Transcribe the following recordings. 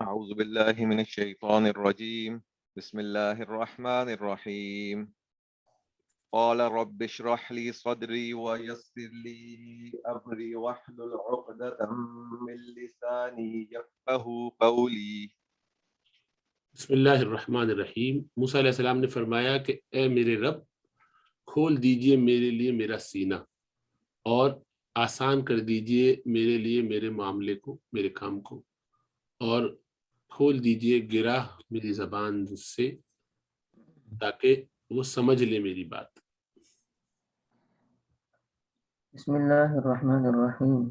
أعوذ بالله من الشيطان الرجيم بسم الله الرحمن الرحيم قال رب اشرح لي صدري ويسر لي أمري واحلل عقدة من لساني يفقهوا قولي. بسم اللہ الرحمن الرحیم۔ موسیٰ علیہ السلام نے فرمایا کہ اے میرے رب، کھول دیجئے میرے لیے میرا سینہ اور آسان کر دیجئے میرے لیے میرے معاملے کو، میرے کام کو، اور کھول دیجئے گرہ میری زبان سے تاکہ وہ سمجھ لے میری بات۔ بسم اللہ الرحمن الرحیم۔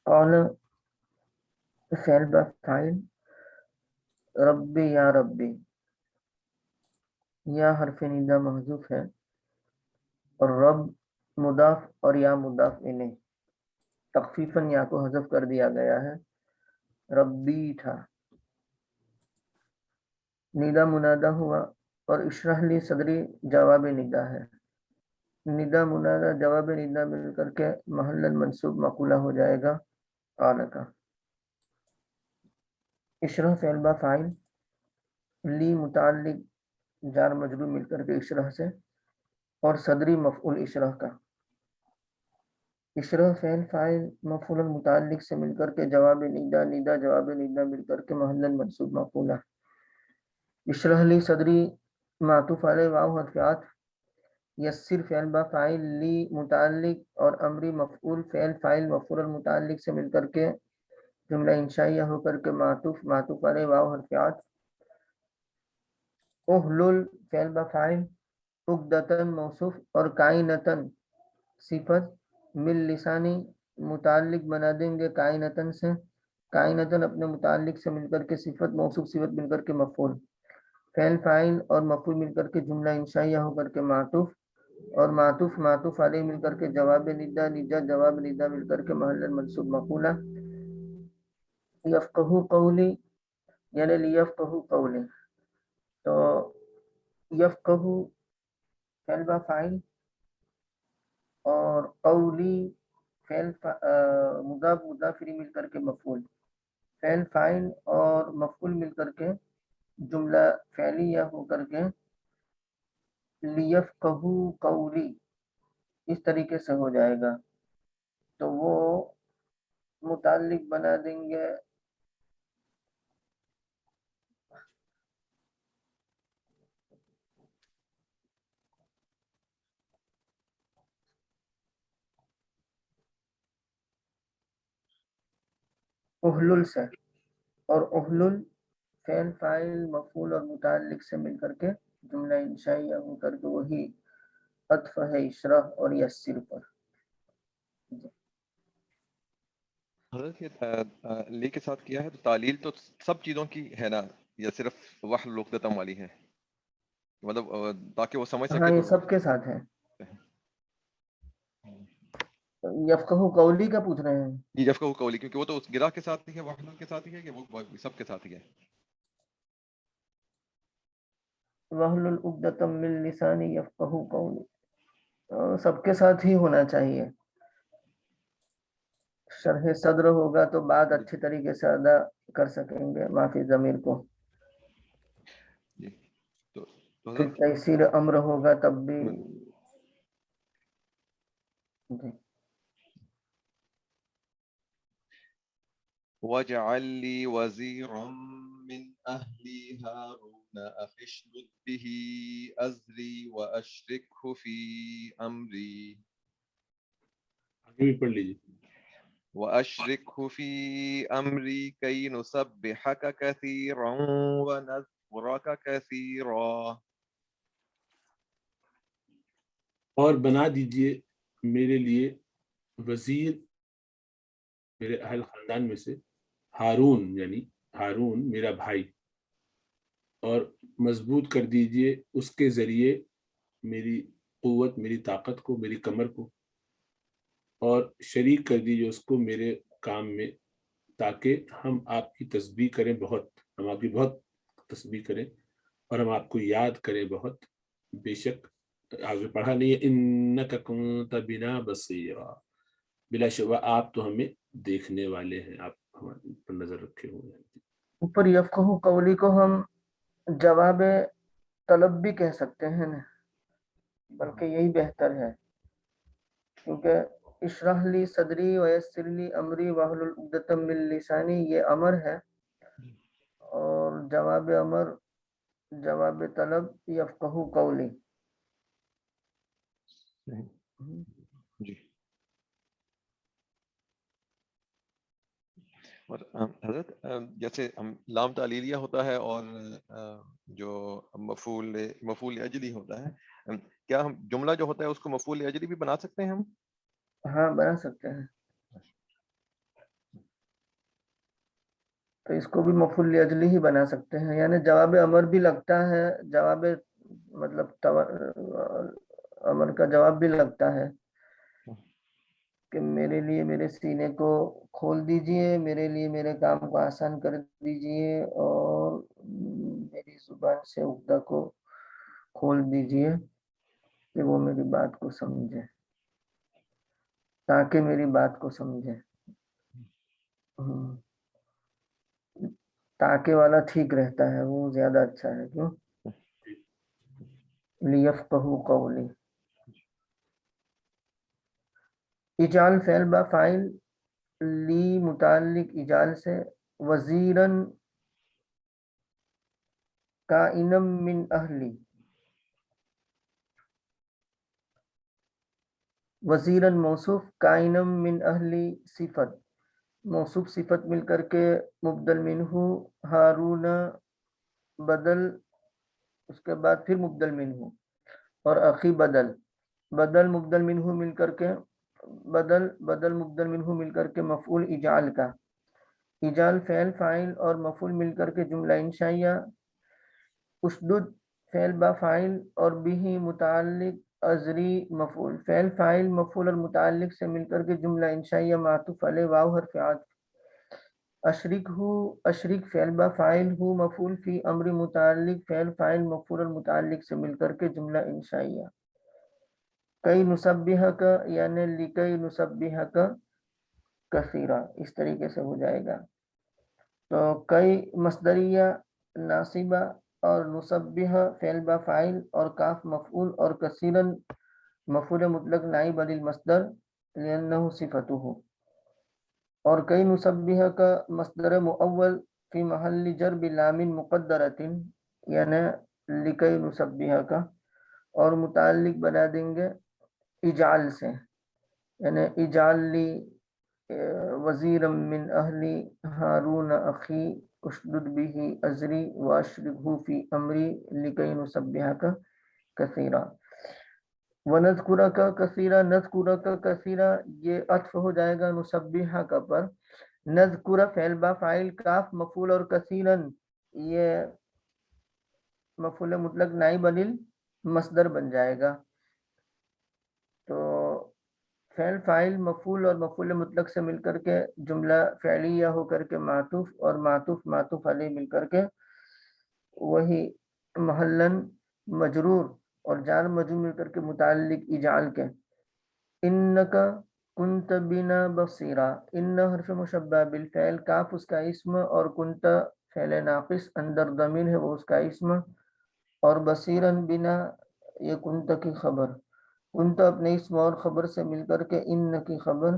قال فعل بفعل، ربی یا ربی، یا حرف نداء محذوف ہے، اور رب مضاف اور یا مضاف الیہ، تخفیفاً یا کو حذف کر دیا گیا ہے، ربی تھا۔ ندا منادہ ہوا اور اشرح لی صدری جواب ندا ہے۔ ندا منادہ جواب ندا مل کر کے محل منصوب مقولہ ہو جائے گا قال کا۔ اشرح فعل با فاعل، لی متعلق جار مجرور مل کر کے اشرح سے، اور صدری مفعول اشرح کا۔ اشرح فعل فاعل مفعول المتعلق سے مل کر کے جواب ندا، ندا جواب ندا مل کر کے محل منصوب مقولہ۔ اشرح لی صدری معطوف علیہ واو حرف عطف، یسر فعل با فاعل، لی متعلق اور امری مفعول فعل فاعل مفعول المتعلق سے مل کر کے جملہ انشائیہ ہو کر کے معطوف علیہ واو حرف عطف۔ احلل فعل با فاعل، عقدتاً موصوف اور کائنتاً صفت، من لسانی متعلق بنا دیں گے کائنتاً سے، کائنتاً اپنے متعلق سے مل کر کے صفت، موصوف صفت مل کر کے مفعول، فعل فاعل اور مفعول مل کر کے جملہ انشائیہ ہو کر کے معطوف، اور معطوف علیہ مل کر کے جواب ندا، ندا جواب ندا مل کر کے محل منصوب مقولہ۔ یفقہوا قولی یعنی لیفقہوا قولی، تو یفقہوا فعل با فاعل اور قولی فعل مضاف مضاف الیہ مل کر کے مفعول، فعل فاعل اور مفعول مل کر کے جملہ فعلیہ ہو کر کے لیفقہوا قولی اس طریقے سے ہو جائے گا، تو وہ متعلق بنا دیں گے احلل سے، اور احلل فعل فاعل مفعول اور متعلق سے مل کر کے جملہ انشائیہ ہو کر کے وہی عطف ہے اشرح اور یسر پر۔ حضرت یہ لی کے ساتھ کیا ہے تو تعلیل تو سب چیزوں کی ہے نا، یا صرف واحلل عقدۃ والی ہے؟ مطلب تاکہ وہ سمجھ ہاں سکے یہ تو سب کے ساتھ ہے۔ یفقہوا قولی کا پوچھ رہے ہیں؟ یہ یفقہوا قولی کیونکہ وہ تو اس گرہ کے ساتھ ہی ہے، واحلل کے ساتھ ہی ہے، کہ وہ سب کے ساتھ ہی ہے؟ واحلل عقدۃ من لسانی یفقہوا قولی، سب کے ساتھ ہی ہونا چاہیے۔ شرح صدر ہوگا تو بات اچھے طریقے سے ادا کر سکیں گے معافی ضمیر کو، جی تو پھر حضرت تیسیر امر ہوگا تب بھی جی۔ وَاجْعَل لِّي وَزِيرًا مِّنْ أَهْلِي هَارُونَ أَخِي اشْدُدْ بِهِ أَزْرِي وَأَشْرِكْهُ فِي أَمْرِي آگے بھی پڑھ لیجیے۔ وَأَشْرِكْهُ فِي أَمْرِي كَيْ نُسَبِّحَكَ كَثِيرًا وَنَذْكُرَكَ كَثِيرًا۔ اور بنا دیجئے میرے لیے وزیر میرے اہل خاندان میں سے، ہارون یعنی ہارون میرا بھائی، اور مضبوط کر دیجئے اس کے ذریعے میری قوت، میری طاقت کو، میری کمر کو، اور شریک کر دیجئے اس کو میرے کام میں، تاکہ ہم آپ کی تسبیح کریں بہت، ہم آپ کی بہت تسبیح کریں اور ہم آپ کو یاد کریں بہت. بے شک آگے پڑھا نہیں ہے انک کنت بنا بصیرا، بلا شبہ آپ تو ہمیں دیکھنے والے ہیں، آپ ہمارے پر نظر رکھے ہوئے ہیں. اوپر یفقہ قولی کو ہم جواب طلب بھی کہہ سکتے ہیں نا، بلکہ یہی بہتر ہے، کیونکہ اشرح لی صدری ویسر لی امری واحلل عقدۃ من لسانی یہ امر ہے، اور جواب امر جواب طلب یفقہ قولی. جی. اور حضرت جیسے لام تعلیلیہ ہوتا ہے اور جو مفعول اجلی ہوتا ہے، کیا ہم جملہ جو ہوتا ہے اس کو مفعول اجلی بھی بنا سکتے ہیں ہم؟ ہاں بنا سکتے ہیں، تو اس کو بھی مفعول اجلی ہی بنا سکتے ہیں، یعنی جواب امر بھی لگتا ہے، جواب مطلب امر کا جواب بھی لگتا ہے کہ میرے لیے میرے سینے کو کھول دیجئے، میرے لیے میرے کام کو آسان کر دیجئے، اور میری زبان سے عقدہ کو کھول دیجئے کہ وہ میری بات کو سمجھے، تاکہ میری بات کو سمجھے. تاکہ والا ٹھیک رہتا ہے، وہ زیادہ اچھا ہے. کیوں؟ لیفقہوا قولی. اجال فعل با فاعل لی متعلق اجال سے، وزیرن کائنم من اہلی، وزیرن موصوف، کائنم من اہلی صفت، موصوف صفت مل کر کے مبدل منہ، ہارون بدل، اس کے بعد پھر مبدل منہ، اور اخی بدل، بدل مبدل منہ مل کر کے بدل مبدل منہ مل کر کے مفعول اجال کا، اجال فعل فاعل اور مفعول مل کر کے جملہ انشائیہ، اشدد فعل با فاعل اور بھی متعلق ازری مفعول، فعل فاعل مفعول اور متعلق سے مل کر کے جملہ انشائیہ معطوف علیہ واو حرف عطف، اشرک ہو، اشرک فعل با فاعل ہو مفعول فی امر متعلق، فعل فاعل مفعول اور متعلق سے مل کر کے جملہ انشائیہ. کئی نسبح کا یعنی لکئی نسبح کا کثیرہ، اس طریقے سے ہو جائے گا. تو کئی مصدریہ ناصبہ اور نسبح فعل با فاعل اور کاف مفعول اور کثیرن مفعول مطلق نائب عن المصدر لأنه صفته، اور کئی نسبح کا مصدر مؤول فی محل جر بلام مقدرۃ، یعنی لکئی نسبح کا، اور متعلق بنا دیں گے اجعل سے، یعنی اجعل لی وزیرا من اہلی ہارون اخی اشدد به ازری واشرکہ فی امری لکی نسبحک کثیرا. ونذکرک کثیرا، نذکرک کثیرا یہ عطف ہو جائے گا نسبحک پر، نذکر فعل با فاعل کاف مفعول اور کثیرا یہ مفعول مطلق نائب عن المصدر بن جائے گا. تو فعل فاعل مفعول اور مفعول مطلق سے مل کر کے جملہ فعلیہ ہو کر کے معطوف، اور معطوف معطوف علیہ مل کر کے وہی محلن مجرور اور جار مجرور مل کر کے متعلق اجعل کے. انکا کنت بنا بصیرا، ان حرف مشبہ بالفعل، کاف اس کا اسم اور کنت فعل ناقص اندر ضمیر ہے وہ اس کا اسم، اور بصیرن بنا یہ کنت کی خبر، کنت اپنے اسم اور خبر سے مل کر کے ان کی خبر،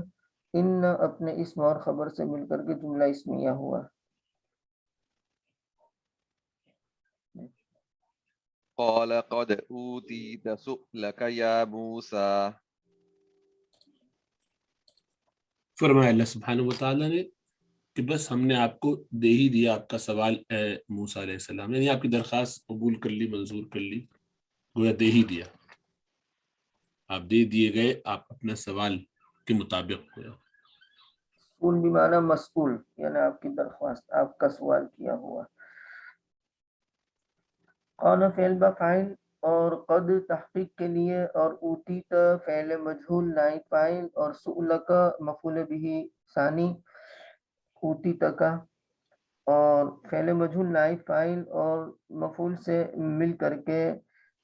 ان اپنے اسم اور خبر سے مل کر کے جملہ اسمیہ ہوا. قال قد اوتیت سؤلک یا موسیٰ. فرمایا اللہ سبحانہ وتعالیٰ نے کہ بس ہم نے آپ کو دے ہی دیا آپ کا سوال اے موسیٰ علیہ السلام، یعنی آپ کی درخواست قبول کر لی، منظور کر لی، گویا دے ہی دیا، آپ دے دیے گئے، آپ اپنا سوال کے مطابق ہوا. سؤل بمعنی مسئول، یعنی آپ کی درخواست، آپ کا سوال کیا ہوا. قال فعل با فاعل اور قد تحقیق کے لیے، اور اوتیت فعل مجہول نائب فاعل، اور سؤلک مفعول به ثانی اوتیت کا. اور فعل مجہول نائب فاعل اور مفعول سے مل کر کے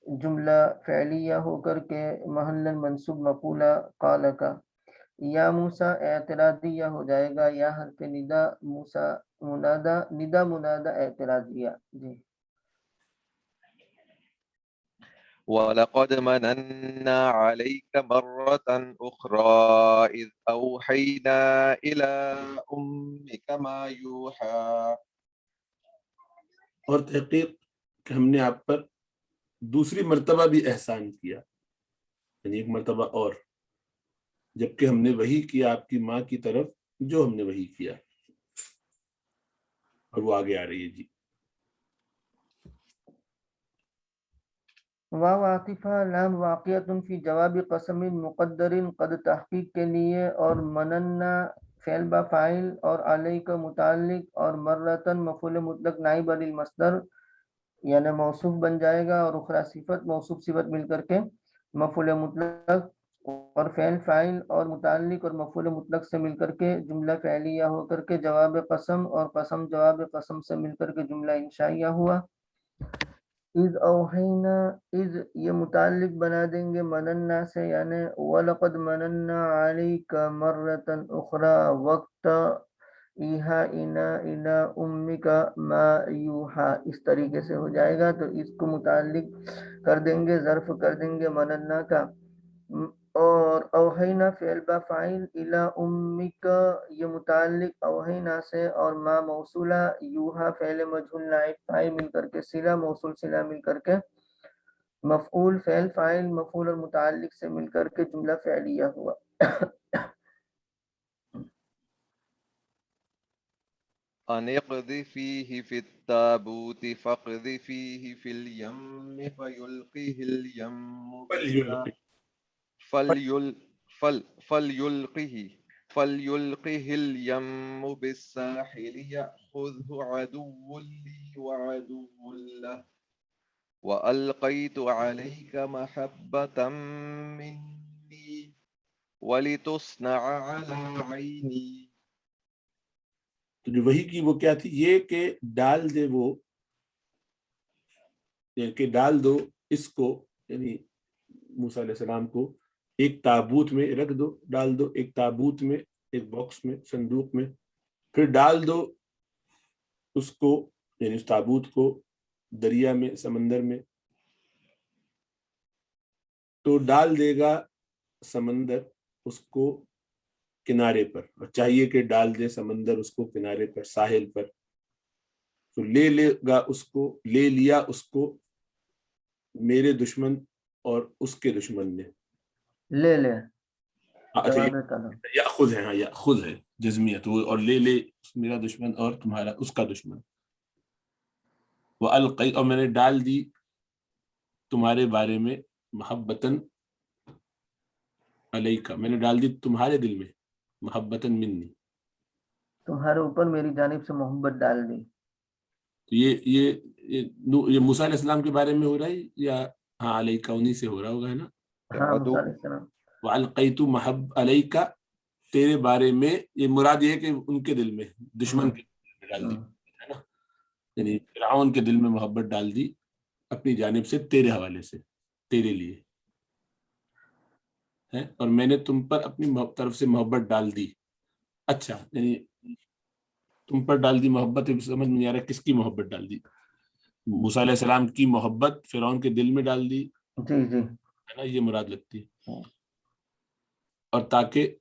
جملہ فعلیہ ہو کر کے محل منصوب مقولہ قال کا. یا موسیٰ اعتراضیہ ہو جائے گا، یا حرف ندا موسیٰ منادہ ندا منادہ اعتراضیہ. جی وَلَقَدْ مَنَنَّا عَلَيْكَ مَرَّةً أُخْرَى إِذْ أَوْحَيْنَا إِلَىٰ أُمِّكَ مَا يُوحَىٰ. اور تحقیق کہ ہم نے آپ پر دوسری مرتبہ بھی احسان کیا، یعنی ایک مرتبہ اور، جبکہ ہم نے وحی کیا آپ کی ماں کی طرف جو ہم نے وحی کیا. اور وہ آگے آ رہی ہے. جی واو عاطفہ لام واقعۃ فی جواب قسم مقدر قد تحقیق کے لیے، اور مننا فعل با فاعل اور علیہ کا متعلق، اور مرتن مفعول مطلق نائب عن المصدر یعنی موصوف بن جائے گا، اور اخرى صفت موصوف صفت مل کر کے مفعول مطلق، اور فعل فاعل اور متعلق اور مفعول مطلق سے مل کر کے جملہ فعلیہ ہو کر کے جواب قسم، اور قسم جواب قسم سے مل کر کے جملہ انشائیہ ہوا. اذ اوحینا، اذ یہ متعلق بنا دیں گے مننا سے، یعنی وَلَقَدْ مَنَنَّا عَلَيْكَ مَرَّةً أُخْرَى وقت ایحائنا الی امک ما یوحا. اس طریقے سے ہو جائے گا. تو اس کو متعلق کر دیں گے، ظرف کر دیں گے مننا کا، اور اوحینا فعل با فاعل الی امک یہ متعلق اوحینا سے، اور ما موصولہ یوحا فعل مجہول نائب فاعل مل کر کے صلہ موصول صلہ مل کر کے مفعول فعل فاعل مفعول اور متعلق سے مل کر کے جملہ فعلیہ ہوا. أن اقذفيه في التابوت فاقذفيه في اليم فيلقه اليم فلیلقِ. فليل فل فليلقه فليلقه اليم بالساحل يأخذه عدو لي وعدو له وألقيت عليك محبة مني ولتصنع على عيني. تو جو وحی کی وہ کیا تھی؟ یہ کہ ڈال دے وہ، یعنی کہ ڈال دو اس کو، یعنی موسیٰ علیہ السلام کو ایک تابوت میں رکھ دو، ڈال دو ایک تابوت میں، ایک باکس میں، صندوق میں، پھر ڈال دو اس کو، یعنی اس تابوت کو دریا میں، سمندر میں. تو ڈال دے گا سمندر اس کو کنارے پر، اور چاہیے کہ ڈال دے سمندر اس کو کنارے پر، ساحل پر. تو لے لے گا اس کو، لے لیا اس کو میرے دشمن اور اس کے دشمن نے. لے لے اچھا جواب طلب. یاخذ ہے، ہاں یاخذ ہے جزمیت، اور لے لے میرا دشمن اور تمہارا اس کا دشمن. وَأَلْقَيْتُ، اور میں نے ڈال دی تمہارے بارے میں، محبتاً علیکا، میں نے ڈال دی تمہارے دل میں، محبتاً منی. تمہارے اوپر میری جانب سے محبت ڈال دی. تو یہ موسیٰ علیہ السلام کے بارے میں ہو رہا ہے یا ہاں علیکا انہی سے ہو رہا ہوگا، ہے نا. ہاں موسیٰ علیہ السلام. وَأَلْقَيْتُ محب علیکا، تیرے بارے میں، یہ مراد یہ ہے کہ ان کے دل میں، دشمن کے دل میں ڈال دی، ہے نا. یعنی فرعون کے دل میں محبت ڈال دی اپنی جانب سے، تیرے حوالے سے، تیرے لیے ہے، اور میں نے تم پر اپنی طرف سے محبت ڈال دی. اچھا، یعنی تم پر ڈال دی محبت، سمجھ میں نہیں آ رہا کس کی محبت ڈال دی. موسیٰ علیہ السلام کی محبت فرعون کے دل میں ڈال دی، جی جی ہے نا، یہ مراد لگتی ہے. اور تاکہ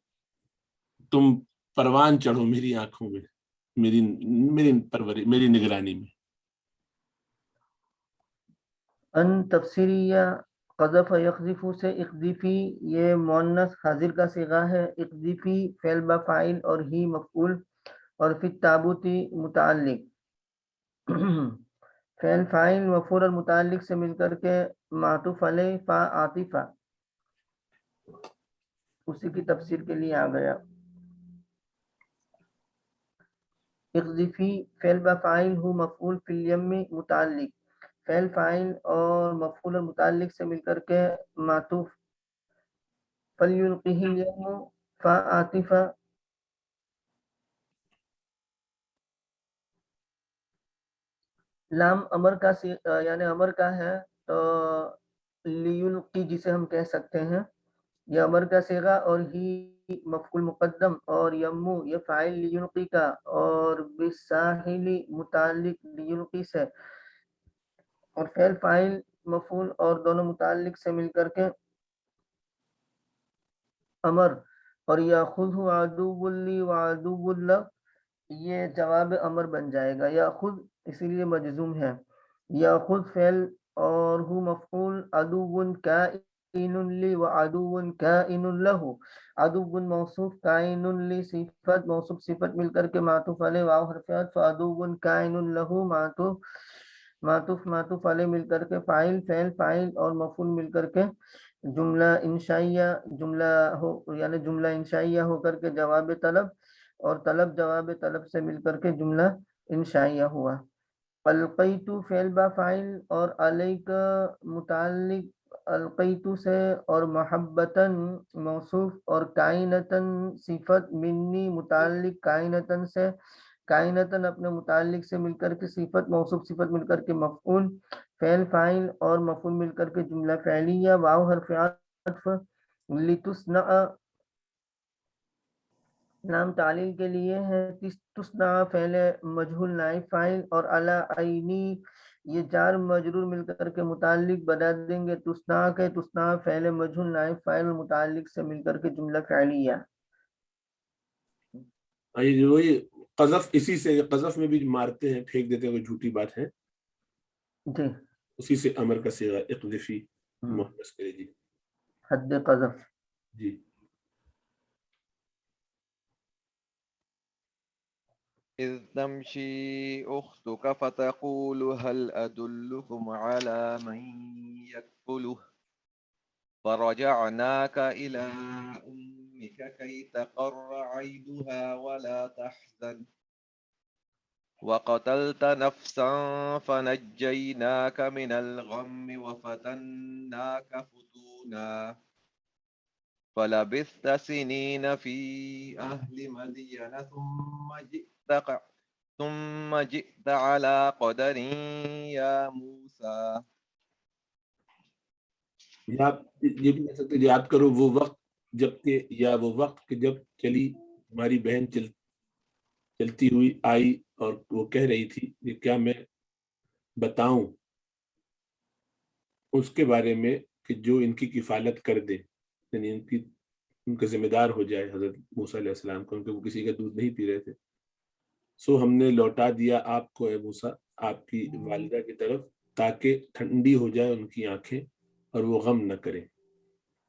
تم پروان چڑھو میری آنکھوں میں، میری پروری، میری نگرانی میں. ان تفسیریہ قذف یقذف سے اقذفی، یہ مؤنث حاضر کا صیغہ ہے. اقذفی فعل با فاعل اور ہی مفعول، اور فی التابوتی متعلق، فعل فاعل مفعول اور متعلق سے مل کر کے معطوف علیہ فا عاطفہ، اسی کی تفسیر کے لیے آ گیا. اقذفی فعل با فاعل ہو مفعول فی الیم متعلق، فعل فاعل اور مفعول اور متعلق سے مل کر کے معطوف فلیلقہ الیم فا عاطفہ. لام امر کا یعنی امر کا ہے تو لیلقی جسے ہم کہہ سکتے ہیں یہ امر کا صیغہ اور ہی مفعول مقدم اور یمو یہ فاعل لیلقی کا اور بالساحل متعلق لیلقی سے اور فعل فاعل مفعول اور دونوں متعلق سے مل کر کے امر اور یاخذ عدو لی وعدو لہ یہ جواب امر بن جائے گا یاخذ اسی لیے مجزوم ہے یاخذ فعل اور ہو مفعول عدو کائن لی وعدو کائن لہ عدو موصوف کائن لی صفت موصوف صفت مل کر کے معطوف علیہ واو حرف عطف عدو کائن لہ معطوف علیہ مل کر کے فاعل فعل فاعل اور مفعول مل کر کے جملہ انشائیہ یعنی جملہ انشائیہ ہو کر کے جواب طلب اور طلب جواب طلب سے مل کر کے جملہ انشائیہ ہوا القیتو فعل با فاعل اور علیک متعلق القیتو سے اور محبتاً موصوف اور کائنتاً صفت منی متعلق کائنتاً سے کائنتاً اپنے متعلق سے مل کر کے صفت موصوف صفت مل کر کے مفعول فعل فاعل اور مفعول مل کر کے جملہ فعلیہ واو حرف عطف لتصنع نام تعلیل کے لیے ہے تسنع فعل مجہول نائب فاعل اور علی عینی یہ جار مجرور مل کر کے متعلق بنا دیں گے تسنع کے تسنع فعل مجہول نائب فاعل متعلق سے مل کر کے جملہ فعلیہ وہی قذف اسی سے قذف میں بھی مارتے ہیں پھینک دیتے ہیں کوئی جھوٹی بات ہے جی اسی سے امر کا صیغہ اقذفی محدث کرے جی حد قذف جی إذ تمشي أختك فتقول هل أدلكم على من يكفله فرجعناك إلى أمك كي تقر عينها ولا تحزن وقتلت نفسا فنجيناك من الغم وفتناك فتونا فلبثت سنين في أهل مدين ثم جئت على قدر يا موسى یہ بھی کہہ سکتے یاد کرو وہ وقت جب کہ یا وہ وقت کہ جب چلی ہماری بہن چلتی ہوئی آئی اور وہ کہہ رہی تھی کہ کیا میں بتاؤں اس کے بارے میں کہ جو ان کی کفالت کر دے یعنی ان کا ذمہ دار ہو جائے حضرت موسیٰ علیہ السلام کو کیونکہ وہ کسی کا دودھ نہیں پی رہے تھے سو ہم نے لوٹا دیا آپ کو اے موسیٰ آپ کی والدہ کی طرف تاکہ ٹھنڈی ہو جائے ان کی آنکھیں اور وہ غم نہ کریں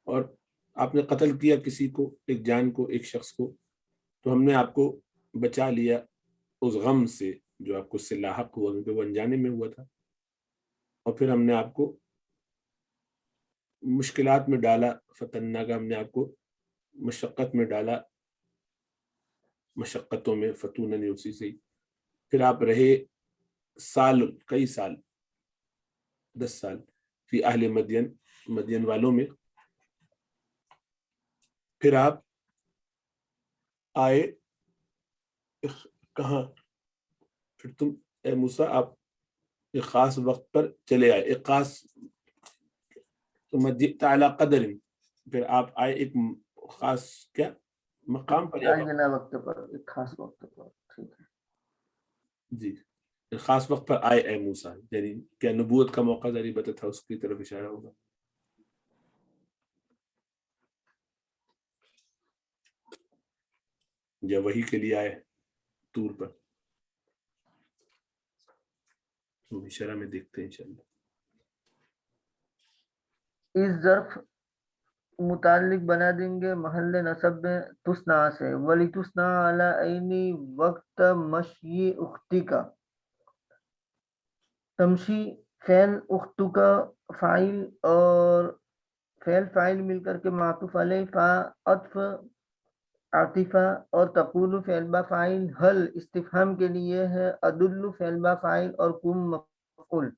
اور آپ نے قتل کیا کسی کو ایک جان کو ایک شخص کو تو ہم نے آپ کو بچا لیا اس غم سے جو آپ کو اس سے لاحق ہوا کیونکہ وہ انجانے میں ہوا تھا اور پھر ہم نے آپ کو مشکلات میں ڈالا فتنہ کا ہم نے آپ کو مشقت میں ڈالا مشقتوں میں فتونن اسی سے پھر آپ رہے سال کئی سال 10 سال فی اہل مدین والوں میں پھر آپ آئے کہاں پھر تم اے موسیٰ آپ ایک خاص وقت پر چلے آئے ایک خاص ثم جئت علی قدر پھر آپ آئے ایک خاص کیا مقام پر یا وقت پر ایک خاص وقت پر ٹھیک ہے جی ایک خاص وقت پر آئے اے موسیٰ یعنی کیا نبوت کا موقع ذریعہ بتا تھا اس کی طرف اشارہ ہوگا یا وہی کے لیے آئے طور پر اشارہ میں دیکھتے ہیں انشاءاللہ اس ظرف متعلق بنا دیں گے محل نصب میں تسنا سے ولی تسنا علی عینی وقت مشی اختی کا تمشی فعل اختو کا فاعل اور فعل فاعل مل کر کے معطوف علیہ فا عطف عاطفہ اور تقول فعل با فاعل حل استفہام کے لیے ہے ادل فعل با فاعل اور کم مفعول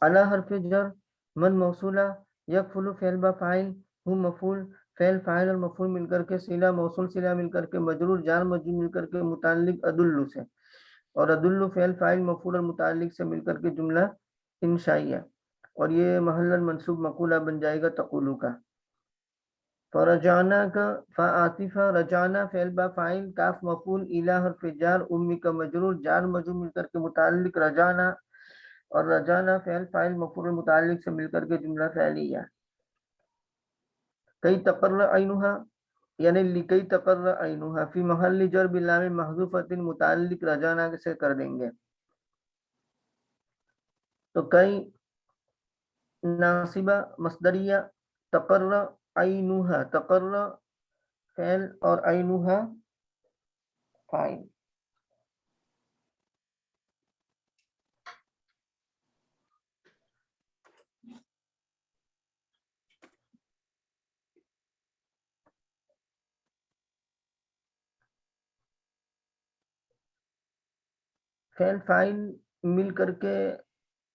علی حرف جر من موصولہ یکفل فعل با فاعل ہم مفعول فعل فاعل اور مفعول مل کر کے صلہ موصول صلہ مل کر کے مجرور جار مجرور مل کر کے متعلق ادل سے اور ادل فعل فاعل مفعول اور متعلق سے مل کر کے جملہ انشائیہ، اور یہ محل منصوب مقولہ بن جائے گا تقولو کا۔ فرجعنا کا فعاطفہ، رجعنا فعل با فاعل، کاف مفعول، الہ حرف جار، امی کا مجرور، جار مجرور مل کر کے متعلق رجعنا، اور رجعنا فعل فاعل مفعول متعلق سے مل کر کے جملہ فعلیہ۔ کئی تقرر عینھا یعنی لکی تقرر عینھا، فی محل جر بلام محذوفۃ، متعلق رجعنا سے کر دیں گے۔ تو کئی ناصبہ مصدریہ، تقرر عینھا، تقرر فعل اور عینھا فاعل۔ فعل فاعل مل کر کے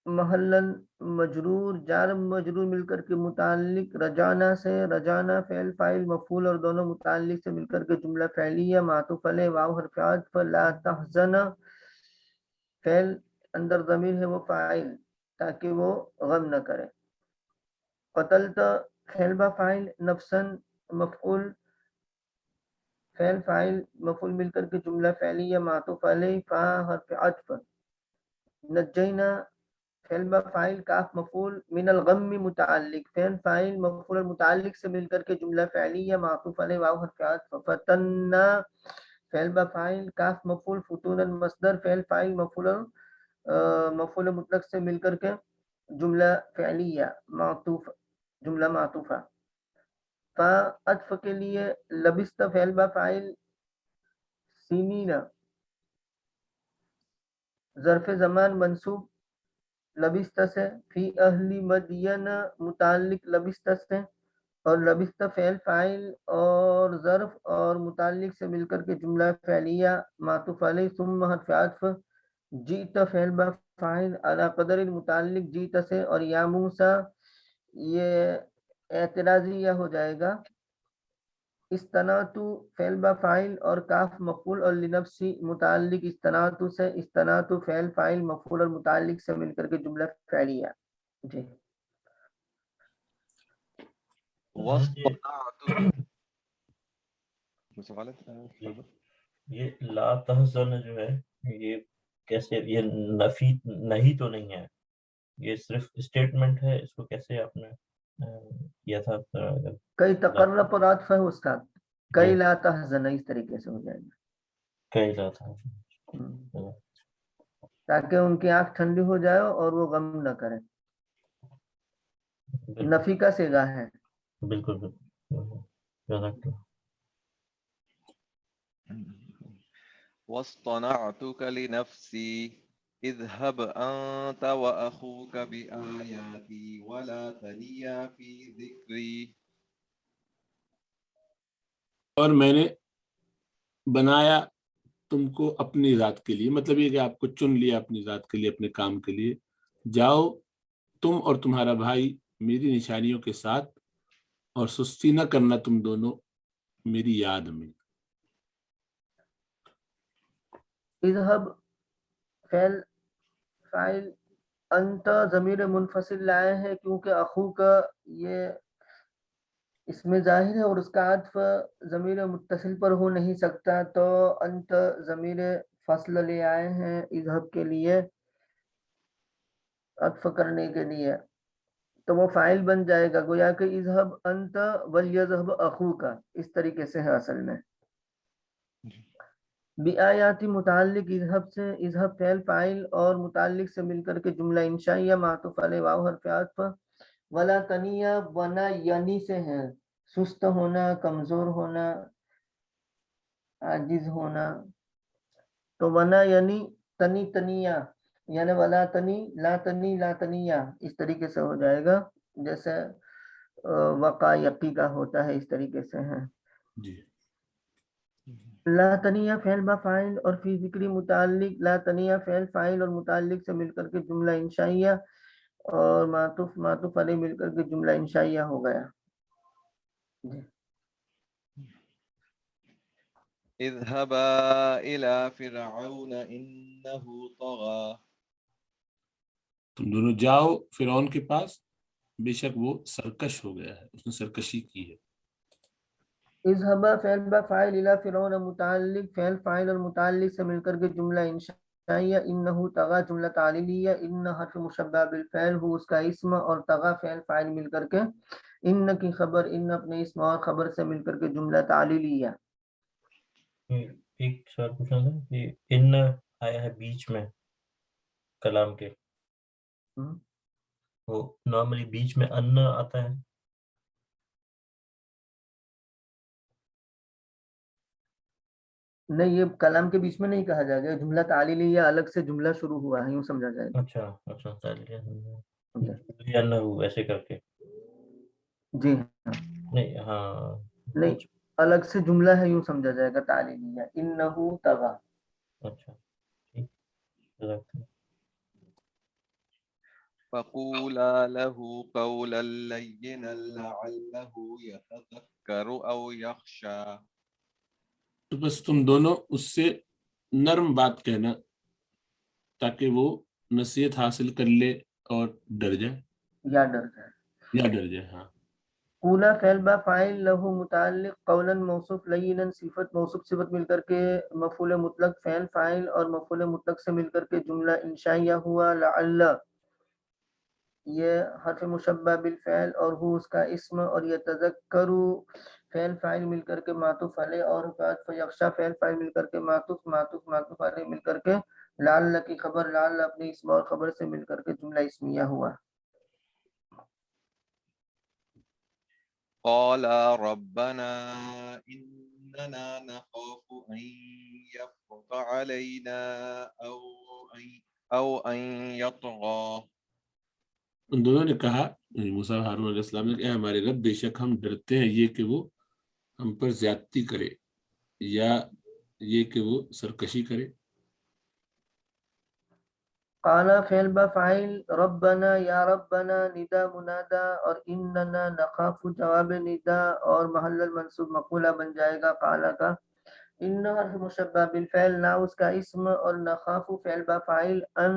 محلن مجرور، جار مجرور مل کر کے متعلق رجانا سے، رجانا فعل فاعل مفعول اور دونوں متعلق سے مل کر کے جملہ فعلیہ، معطوف علیہ واو حرف عطف، لا تحزن فعل اندر ضمیر ہے وہ فاعل تاکہ وہ غم نہ کرے۔ قتلت فعل با فاعل، نفسن مفعول، فعل فاعل مفعول مل کر کے جملہ فعلیہ، معطوف علیہ فا حرف عطف۔ نجینا فعل با فاعل، کاف مفعول، من الغم متعلق، فعل فاعل مفعول متعلق سے مل کر کے جملہ فعلیہ، معطوف علیہ واو حرف عطف۔ فتنا فعل با فاعل، کاف مفعول، فتونا مصدر، فعل فاعل مفعول مطلق سے مل کر کے جملہ فعلیہ، معطوف، جملہ معطوفہ۔ فا عطف کے لیے لبست فعل با فاعل، سینین ظرف زمان منصوب لبست سے، فی اہل مدین متعلق لبست سے، اور لبست فعل فاعل اور ظرف اور متعلق سے مل کر کے جملہ فعلیہ، معطوف علیہ ثم حرف عطف۔ جیت فعل با فاعل، علی قدر المتعلق جیت سے، اور یا موسیٰ یہ اعتراضیہ ہو جائے گا۔ استناتو فعل با فاعل اور کاف مفعول اور لنفسی متعلق استناتو سے، استناتو فعل فاعل مفعول اور متعلق سے مل کر کے جملہ فعلیہ۔ جی یہ لا تحزن جو ہے یہ کیسے، یہ نفی نہیں تو نہیں ہے، یہ صرف اسٹیٹمنٹ ہے، اس کو کیسے آپ نے کیا تھا؟ کئی تقرر پر عطف ہے استاد، کئی لا تحزن اس طریقے سے ہو جائے گا، کئی لا تحزن، تاکہ ان کی آنکھ ٹھنڈی ہو جائے اور وہ غم نہ کریں۔ نفی کا صیغہ ہے۔ بالکل بالکل۔ واصطنعتك لنفسي اذهب أنت وأخوك بآياتي ولا تنيا في ذكري۔ اور میں نے بنایا تم کو اپنی ذات کے لیے، مطلب یہ کہ آپ کو چن لیا اپنی ذات کے لیے، اپنے کام کے لیے، جاؤ تم اور تمہارا بھائی میری نشانیوں کے ساتھ، اور سستی نہ کرنا تم دونوں میری یاد میں۔ اذهب فعل فاعل، انت ضمیر منفصل لائے ہیں کیونکہ اخو کا یہ اس میں ظاہر ہے اور اس کا عطف ضمیر متصل پر ہو نہیں سکتا، تو انت ضمیر فصل لے آئے ہیں اذهب کے لیے عطف کرنے کے لیے، تو وہ فاعل بن جائے گا، گویا کہ اذهب انت ولیذهب اخوک، اس طریقے سے ہے اصل میں۔ بآیاتی متعلق اذهب سے، اذهب فعل فاعل اور متعلق سے مل کر کے جملہ انشائیہ، معطوف علیہ واو حرف عطف۔ ولا تنیہ ونا یعنی سے ہے، سست ہونا، کمزور ہونا، عاجز ہونا، تو ونا یعنی تنی تنیہ، یعنی ولا تنی لا تنی لا تنیہ، اس طریقے سے ہو جائے گا جیسے وقع یقی کا ہوتا ہے، اس طریقے سے ہے۔ جی لا تنیہ فعل با فاعل اور فی ذکری متعلق، لا تنیہ فعل فاعل اور متعلق سے مل کر کے جملہ انشائیہ، اور معطوف علیہ مل کر کے جملہ انشائیہ ہو گیا۔ جی اذهبا إلى فرعون إنه طغى. تم دونوں جاؤ فرعون کے پاس، بے شک وہ سرکش ہو گیا ہے، اس نے سرکشی کی ہے۔ اذهبا فعل با فاعل الى فرعون متعلق، فعل فاعل اور متعلق سے مل کر کے جملہ انشائیہ، انہو طغى جملہ تعلیلیہ، ان حرف مشبہ بالفعل ہو اس کا اسم، اور طغى فعل فاعل مل کر کے ان کی خبر، ان اپنے اسم اور خبر سے مل کر کے جملہ تعلیلیہ۔ ایک سوال پوچھنا تھا کہ ان آیا ہے بیچ میں کلام کے، وہ نارملی بیچ میں ان آتا ہے؟ نہیں، یہ کلام کے بیچ میں نہیں کہا جائے گا، جملہ تعلیلیہ الگ سے جملہ شروع ہوا ہے، یوں سمجھا جائے گا۔ اچھا اچھا، تعلیہ نہ ہو ایسے کر کے، جی ہاں، نہیں ہاں نہیں الگ سے جملہ ہے، یوں سمجھا جائے گا تعلیلیہ، انہو طغى۔ اچھا ٹھیک، جزاک اللہ۔ فقولا له قولا لينا لعله يتذكر أو يخشى. تو بس تم دونوں اس سے نرم بات کہنا تاکہ وہ نصیحت حاصل کر لے اور ڈر جائے یا ڈر جائے۔ یا ڈر جائے۔ ہاں، قولا فعل با فاعل له متعلق، قولا موصوف، لینا صفت، موصوف صفت مل کر کے مفعول مطلق، فعل فاعل اور مفعول مطلق سے مل کر کے جملہ انشائیہ ہوا، لعل یہ حرف مشبہ بالفعل اور ہو اس کا اسم، اور یتذکر فعل فاعل مل کر کے معطوف علیہ، اور یخشا فعل فاعل مل کر کے معطوف علیہ مل کر کے لعل کی خبر، لعل اپنے اسم اور خبر سے مل کر کے جملہ اسمیہ ہوا۔ قال ربنا إننا نخاف أن يفرط علينا أو أن يطغى. ان دونوں نے کہا، موسیٰ ہارون علیہ السلام نے، کہ اے ہمارے رب، بے شک ہم ڈرتے ہیں یہ کہ وہ ہم پر زیادتی کرے یا یہ کہ وہ سرکشی کرے۔ قال فعل با فاعل، ربنا یا ربنا ندا منادا، اور اننا نخاف جواب ندا، اور محل المنصوب مقولہ بن جائے گا قال کا۔ ان حرف مشبہ بالفعل، نا اس کا اسم، اور نخاف فعل با فاعل، ان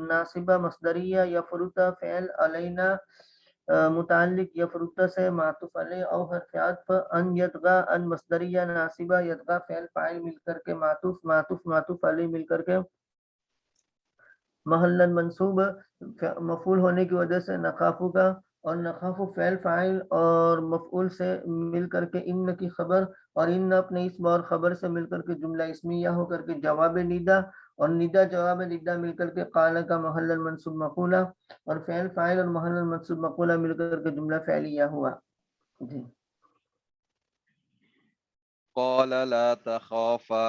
ناصبہ مصدریہ، یفرط فعل علینا متعلق یفرط سے معطوف علیہ، او حرف عطف، ان یطغى ان مصدریہ ناصبہ، یطغى فعل فاعل مل کر کے معطوف علیہ مل کر کے محل منصوب مفعول ہونے کی وجہ سے نخافو کا، اور نخافو فعل فاعل اور مفعول سے مل کر کے ان کی خبر، اور ان اپنے اسم اور خبر سے مل کر کے جملہ اسمیہ ہو کر کے جواب ندا، اور ندا جواب ندا مل کر کے قال کا محل منصوب مقولہ، اور فعل فاعل اور محل منصوب مقولہ مل کر کے جملہ فعلیہ ہوا۔ جی قال لا تخافا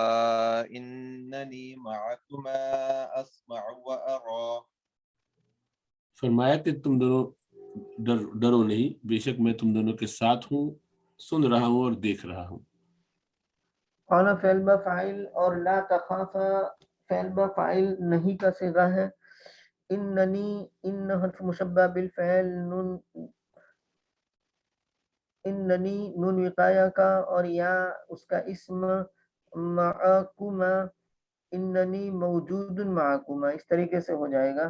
إنني معكما أسمع وأرى. فرمایا کہ تم دونوں ڈرو نہیں، بے شک میں تم دونوں کے ساتھ ہوں، سن رہا ہوں اور دیکھ رہا ہوں۔ قال فعل با فاعل، اور لا تخافا فعل با فاعل نہیں کا صیغہ ہے، اننی ان حرف مشبہ بالفعل، اننی نون وقایہ کا، اور یا اس کا اسم، معکما اننی موجود معکما، اس طریقے سے ہو جائے گا۔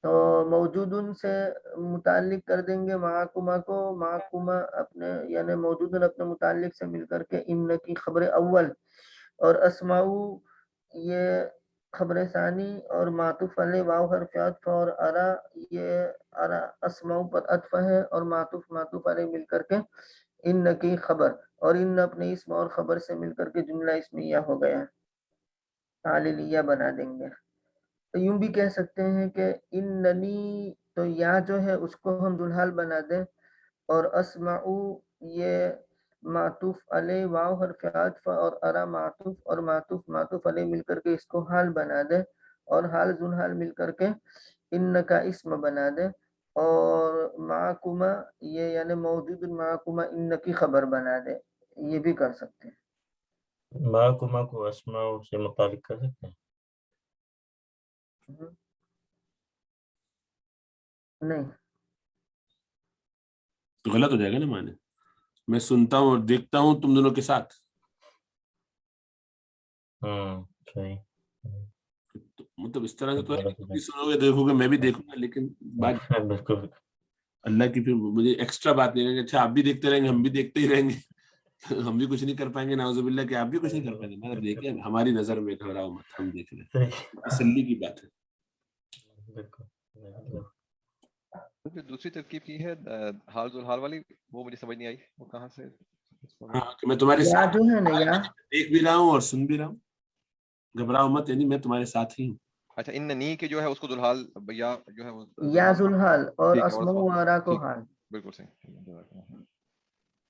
تو موجود سے متعلق کر دیں گے معکما کو، معکما اپنے یعنی موجود اپنے متعلق سے مل کر کے ان کی خبر اول، اور اسماؤ یہ خبر ثانی، اور معطوف علیہ واو حرف عطف، اور ارا یہ ارا اسماؤ پر عطف ہے، اور معطوف علیہ مل کر کے ان کی خبر، اور ان اپنے اسم اور خبر سے مل کر کے جملہ اسمیہ ہو گیا، تعلیلیہ بنا دیں گے۔ تو یوں بھی کہہ سکتے ہیں کہ اننی، تو یا جو ہے اس کو ہم دلحال بنا دیں، اور اسمعو یہ معطوف علیہ واو حرف عطف، اور ارا معطوف، اور معطوف علیہ مل کر کے اس کو حال بنا دیں، اور حال ذوالحال مل کر کے ان کا اسم بنا دیں، اور معکما یہ یعنی موجود معکما ان کی خبر بنا دیں، یہ بھی کر سکتے ہیں۔ معکما کو اسماء سے متعلق کر سکتے ہیں؟ نہیں، تو غلط ہو جائے گا نا معنی، میں سنتا ہوں اور دیکھتا ہوں تم دونوں کے ساتھ۔ صحیح. مطلب اس طرح سے تو غلط ہے. سنوگے دیکھو گے میں بھی دیکھوں گا، لیکن بات بالکل. اللہ کی پھر مجھے ایکسٹرا بات نہیں رہیں گے، اچھا آپ بھی دیکھتے رہیں گے ہم بھی دیکھتے ہی رہیں گے، ہم بھی کچھ نہیں کر پائیں گے نعوذ باللہ کہ آپ بھی کچھ نہیں کر پائیں گے. مطلب دیکھیں ہماری نظر میں گھبراؤ مت، ہم دیکھ لیں، تسلی کی بات ہے. بالکل. جو دوسری ترکیب کی ہے حال ذو الحال والی، وہ مجھے سمجھ نہیں آئی، وہ کہاں سے؟ ہاں کہ میں تمہارے یا ساتھ جو ہے نا یا دیکھ بھی رہا ہوں اور سن بھی رہا ہوں، گھبراؤ مت، یعنی میں تمہارے ساتھ ہی ہوں. اچھا ان نی کے جو ہے اس کو ذوالحال یا جو ہے وہ یا ذوالحال اور ٹھیک ہے، اسماء وارا کو ٹھیک. حال. بالکل صحیح.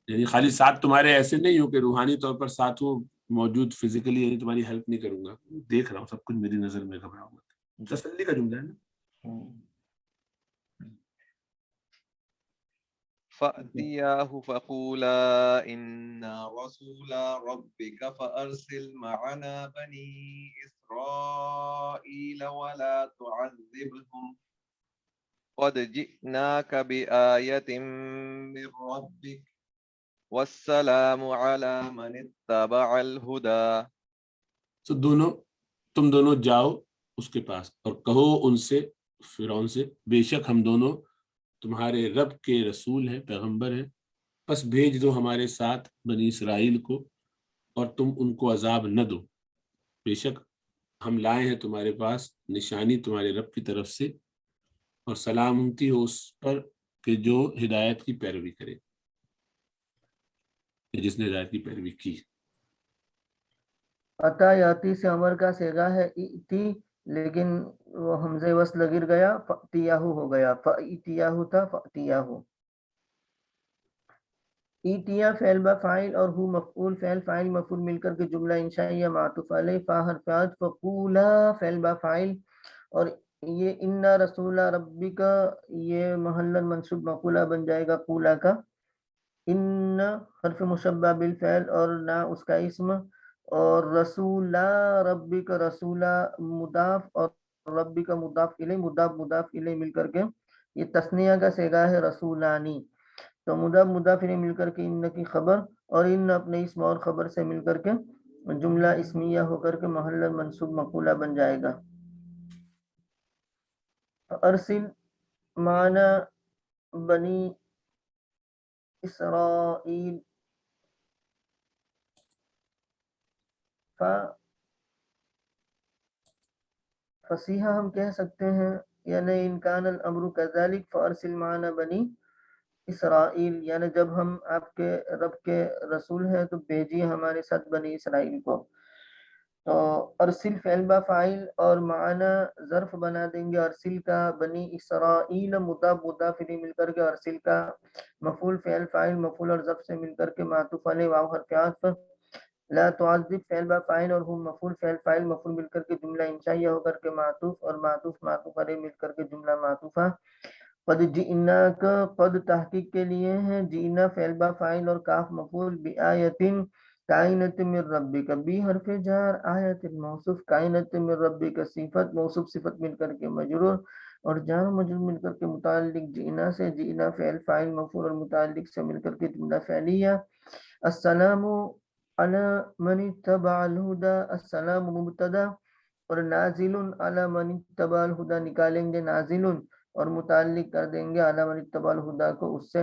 یعنی خالی ساتھ تمہارے ایسے نہیں ہو کہ روحانی طور پر ساتھ ہو موجود فزیکلی، یعنی تمہاری ہیلپ نہیں کروں گا، دیکھ رہا ہوں سب کچھ میری نظر میں، گھبراؤ مت. تسلی کا جملہ ہے نا. فَأْتِيَاهُ فَقُولَا إِنَّا رَسُولَا رَبِّكَ فَأَرْسِلْ مَعَنَا بَنِي إِسْرَائِيلَ وَلَا تُعَذِّبْهُمْ قَدْ جِئْنَاكَ بِآيَةٍ مِّن رَّبِّكَ وَالسَّلَامُ عَلَىٰ مَنِ اتَّبَعَ الْهُدَىٰ. تو تم دونوں جاؤ اس کے پاس اور کہو ان سے، فرعون سے، بے شک ہم دونوں تمہارے رب کے رسول ہیں، پیغمبر ہیں، پس بھیج دو ہمارے ساتھ بنی اسرائیل کو اور تم ان کو عذاب نہ دو، بے شک ہم لائے ہیں تمہارے پاس نشانی تمہارے رب کی طرف سے، اور سلامتی ہو اس پر کہ جو ہدایت کی پیروی کرے، جس نے ہدایت کی پیروی کی. عطا یاتی سے امر کا صیغہ ہے ایتی، لیکن وہ حمزہ وصل گر گیا، فَأْتِیَاهُ ہو گیا، فَأْتِیَاهُ تھا فَأْتِیَاهُ. ایتیا فعل با فاعل اور ہو مفعول، فعل فاعل مفعول مل کر کے جملہ انشائیہ معطوف علیہ، فا حرف عطف، فقولا فعل با فاعل، اور یہ انا رسول ربک یہ محل منصوب مقولہ بن جائے گا قولا کا. ان حرف مشبہ بالفعل اور نا اس کا اسم، اور رسولا ربک رسولا مضاف اور ربک مضاف الیہ، مضاف الیہ مل کر کے یہ تثنیہ کا صیغہ ہے رسولانی. تو مضاف الیہ مل کر کے ان کی خبر، اور ان اپنے اسم اور خبر سے مل کر کے جملہ اسمیہ ہو کر کے محل منصوب مقولہ بن جائے گا. ارسل معنا بنی اسرائیل، فصیحہ ہم کہہ سکتے ہیں، یعنی ان کان الامر کذالک فارسل معنا بنی اسرائیل، یعنی جب ہم آپ کے رب کے رسول ہیں تو بھیجیے ہمارے ساتھ بنی اسرائیل کو. تو ارسل فعل با فاعل اور معنا ظرف بنا دیں گے ارسل کا، بنی اسرائیل مضاف الیہ مل کر کے ارسل کا مفعول، فعل فاعل مفعول اور ظرف سے مل کر کے معطوف علیہ واو حرف عطف. لا تعذب فعل با فاعل اور ہم مفعول، فعل فاعل مفعول مل کر کے جملہ انشائیہ ہو کر کے معطوف، اور معطوف علیہ مل کر کے جملہ معطوفہ. قد جئنا کا قد تحقیق کے لیے ہیں، جئنا فعل با فاعل اور کاف مفعول، بآیتن کائنت من ربک، بی حرف جار، آیت موصوف، کائنت من ربک صفت، موصوف صفت مل کر کے مجرور، اور جار مجرور مل کر کے متعلق جئنا سے، جئنا فعل فاعل مفعول اور متعلق سے مل کر کے جملہ فعلیہ. السلام علی من اتبع الہدی، السلام مبتدا، اور نازل علی من اتبع الہدی نکالیں گے نازل اور متعلق کر دیں گے علی من اتبع الہدی کو اس سے.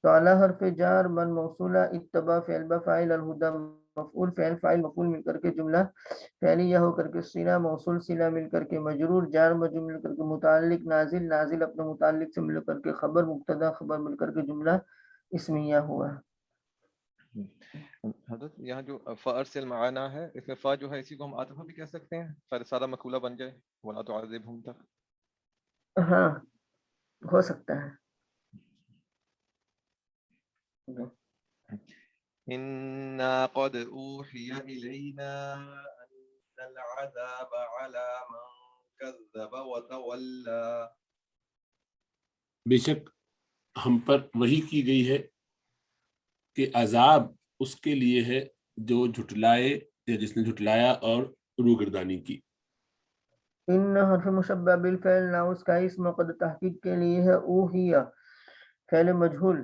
تو علی حرف جار، من موصولہ، اتبع فعل بفاعل، الہدی مفعول، فعل فاعل مفعول مل کر کے جملہ فعلیہ ہو کر کے صلہ موصول، صلہ مل کر کے مجرور، جار مجرور مل کر کے متعلق نازل، نازل اپنے متعلق سے مل کر کے خبر، مبتدا خبر مل کر کے جملہ اسمیہ ہوا. حضرت یہاں جو فارسل معنا ہے، اس میں فا جو ہے اسی کو ہم عاطفہ بھی کہہ سکتے ہیں، پھر سارا مقولہ بن جائے ولا تعذبہم تک. ہاں ہو سکتا ہے. انا قد اوحی الینا ان العذاب علی من کذب وتولی. بے شک ہم پر وحی کی گئی ہے کہ عذاب اس کے لیے ہے جو جھٹلائے یا جس نے جھٹلایا اور روگردانی کی. ان حرف مشبہ بالفعل نا اس کا اسم، قد تحقیق کے لیے ہے اوحیہ فعل مجہول.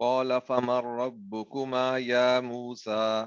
قال فمن ربكما يا موسى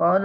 قال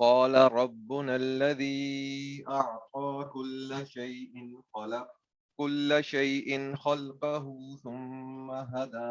قال ربنا الذي أعطى كل شيء خلقه ثم هدى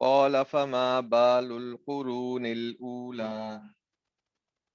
قال فما بال القرون الأولى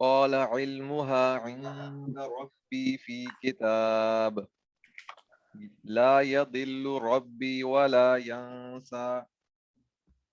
قال علمها عند ربي في كتاب لا يضل ربي ولا ينسى.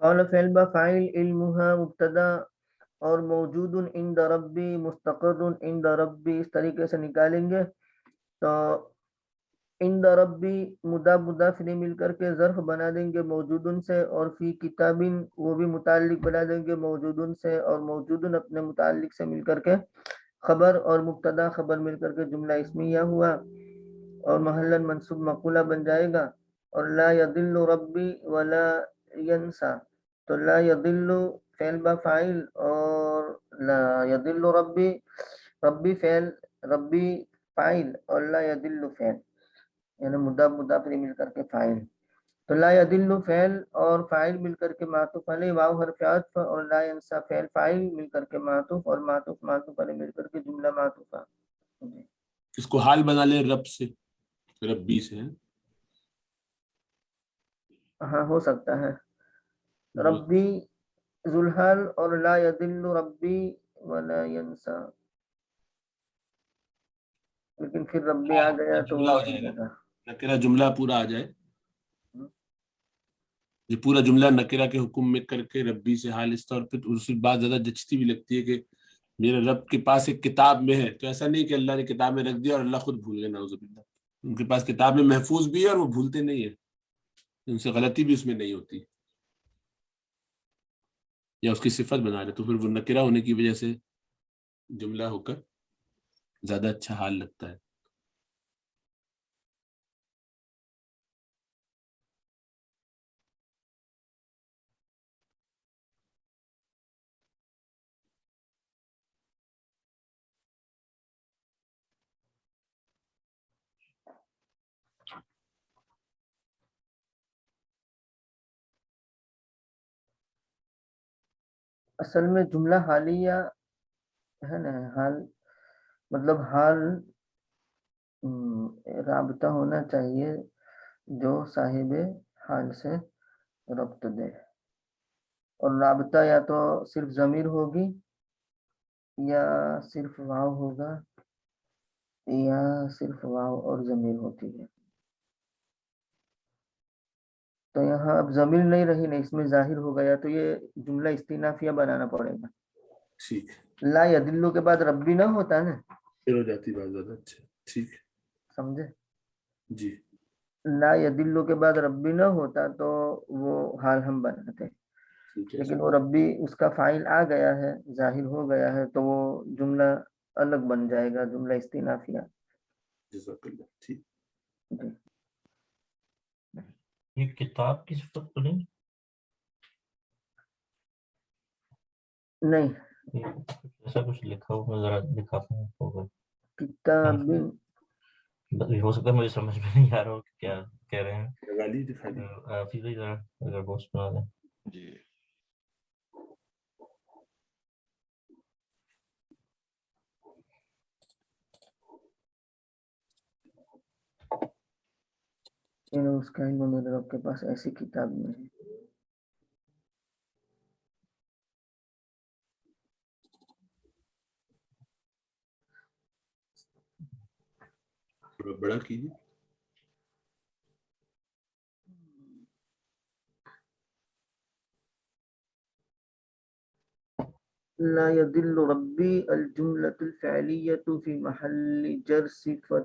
قال فعل بفعل علمها مبتدا اور موجود عند ربی مستقر عند ربی اس طریقے سے نکالیں گے تو عند ربی مضاف مضاف الیہ مل کر کے ظرف بنا دیں گے موجودن سے، اور فی کتابن وہ بھی متعلق بنا دیں گے موجودن سے، اور موجودن اپنے متعلق سے مل کر کے خبر، اور مبتدا خبر مل کر کے جملہ اسمیہ ہوا اور محلاً منصوب مقولہ بن جائے گا۔ اور لا یضل ربی ولا ینسا، تو لا یضل فعل با فاعل اور لا یضل ربی، ربی فعل، ربی فاعل اور لا یضل فعل، یعنی مضاف مضاف الیہ مل کر کے فاعل، تو لا یضل فعل اور فاعل مل کر کے معطوف علیہ واو حرف عطف، اور لا ینسا فعل فاعل مل کر کے معطوف، اور معطوف معطوف علیہ مل کر کے جملہ معطوفہ۔ اس کو حال بنا لیں رب سے، ربی سے ہے، ہاں ہو سکتا ہے ربی ذوالحال اور لا یضل ربی ولا ینسا، لیکن پھر ربی آ گیا تو جملہ وہ ہو نہیں جائے گا، لگا۔ نکرہ جملہ پورا آ جائے، یہ پورا جملہ نکرہ کے حکم میں کر کے ربی سے حال اس طور پہ، اس بات زیادہ جچتی بھی لگتی ہے کہ میرے رب کے پاس ایک کتاب میں ہے، تو ایسا نہیں کہ اللہ نے کتاب میں رکھ دیا اور اللہ خود بھول گیا، نعوذ باللہ۔ ان کے پاس کتاب میں محفوظ بھی ہے اور وہ بھولتے نہیں ہیں، ان سے غلطی بھی اس میں نہیں ہوتی، یا اس کی صفت بنا رہے تو پھر وہ نکرہ ہونے کی وجہ سے جملہ ہو کر زیادہ اچھا حال لگتا ہے۔ اصل میں جملہ حالیہ ہے نا، حال مطلب حال رابطہ ہونا چاہیے جو صاحب حال سے ربط دے، اور رابطہ یا تو صرف ضمیر ہوگی یا صرف واو ہوگا یا صرف واو اور ضمیر ہوتی ہے، تو یہاں اب ضمیر نہیں رہی نا، اس میں ظاہر ہو گیا تو یہ جملہ استئنافیہ بنانا پڑے گا۔ ٹھیک ہے، لا یدلو کے بعد ربی نہ ہوتا نا، پھر ہو جاتی بات زیادہ اچھا، ٹھیک ہے سمجھے، جی لا یدلو کے بعد ربی نہ ہوتا تو وہ حال ہم بناتے، ٹھیک ہے، لیکن وہ ربی اس کا فاعل آ گیا ہے، ظاہر ہو گیا ہے، تو وہ جملہ الگ بن جائے گا، جملہ استئنافیہ۔ جزاک اللہ، ٹھیک۔ جی یہ کتاب کی صفت تو نہیں؟ نہیں، ایسا کچھ لکھا ہوا، ذرا دکھاتا ہوں ہوگا، کتاب ہو سکتا ہے مجھے سمجھ میں نہیں آ رہا ہو کہ کیا کہہ رہے ہیں، لگا لی، دکھا دی۔ آپ ہی ذرا اگر بوس بنا دیں۔ جی اس کا علم میرے رب کے پاس ایسی کتاب میں ہے۔ تھوڑا بڑا کیجیے۔ لا يضل ربي الجملة الفعلية في محل جر صفة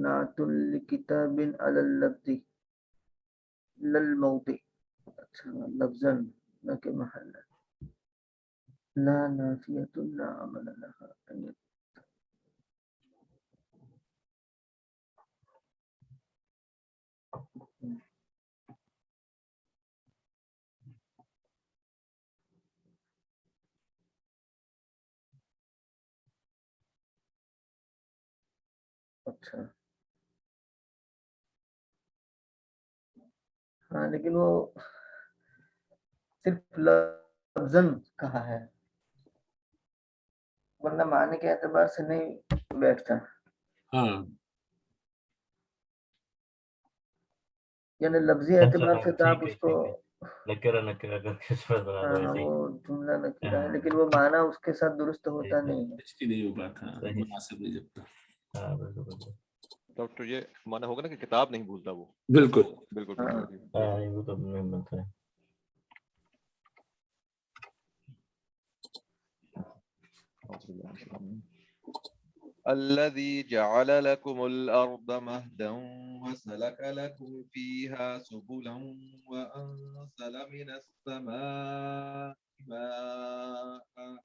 نعت لكتاب على اللفظ لا الموضع، لفظا نہ کہ محل، لا نافية لا عمل لها اچھا ہاں لیکن وہ صرف لفظاً کہا ہے ورنہ معنی کے اعتبار سے نہیں بیٹھتا. ہاں یعنی لفظی اعتبار سے تو آپ اس کو نکرہ کر کے صورت بنا دو ایسے ہی. وہ جملہ نکیرہ ہے لیکن وہ معنی اس کے ساتھ درست ہوتا نہیں ہے. اس کی نہیں ہو پاتا صحیح. مناسب نہیں جب تک. ہاں بالکل بالکل. ڈاکٹر یہ مانا ہوگا نا کہ کتاب نہیں بھولتا وہ. بالکل بالکل ہاں. بالکل. ہاں یہ وہ تو نہیں بنتا ہے. الذي جعل لكم الأرض مهدا وسلك لكم فيها سبلا وأنزل من السماء ماء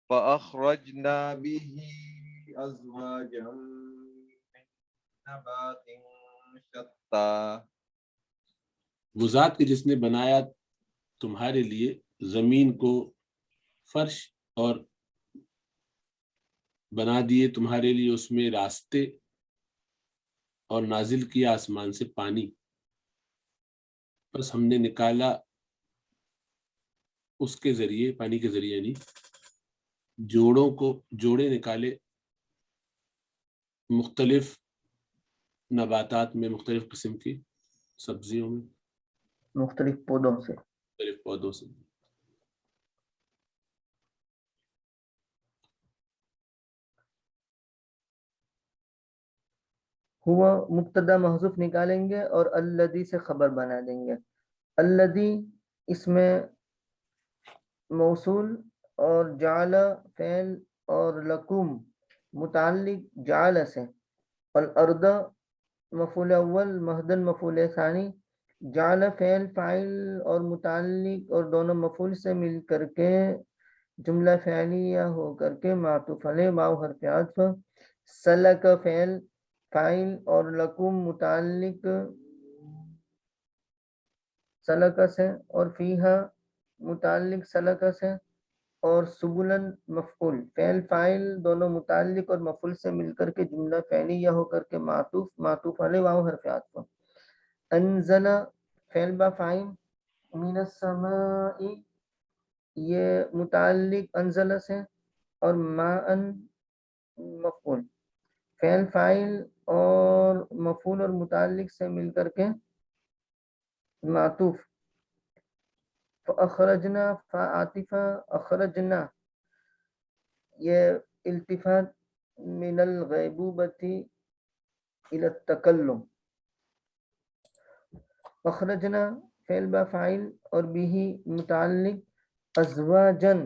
فأخرجنا به أزواجا من نبات شتى. وہ ذات کے جس نے بنایا تمہارے لیے زمین کو فرش اور بنا دیے تمہارے لیے اس میں راستے اور نازل کیا آسمان سے پانی. بس ہم نے نکالا اس کے ذریعے پانی کے ذریعے یعنی جوڑے نکالے مختلف نباتات میں مختلف قسم کی سبزیوں میں مختلف پودوں سے. مختلف پودوں سے. ہوا مبتدا محذوف نکالیں گے اور الذی سے خبر بنا دیں گے. الذی اس میں موصول اور جعل فعل اور لکم متعلق جعل سے. الارض مفعول اول مہدن مفعول ثانی. جعل فعل فاعل اور متعلق اور دونوں مفعول سے مل کر کے جملہ فعلیہ ہو کر کے معطوف علیہ واو حرف عطف. سلک فعل فاعل اور لکم متعلق سلک سے اور فیہا متعلق سلک سے اور سبلن مفعول فعل فاعل دونوں متعلق اور مفعول سے مل کر کے جملہ فعلیہ ہو کر کے معطوف علیہ واو حرف عطف. انزل فعل با فاعل من السماء یہ متعلق انزل سے اور ماء مفعول فعل فاعل اور مفعول اور متعلق سے مل کر کے معطوف. فاخرجنا فعاطفہ اخرجنا یہ التفات من الغیبوبۃ الی التکلم. اخرجنا فعل با فاعل اور بھی متعلق ازواجن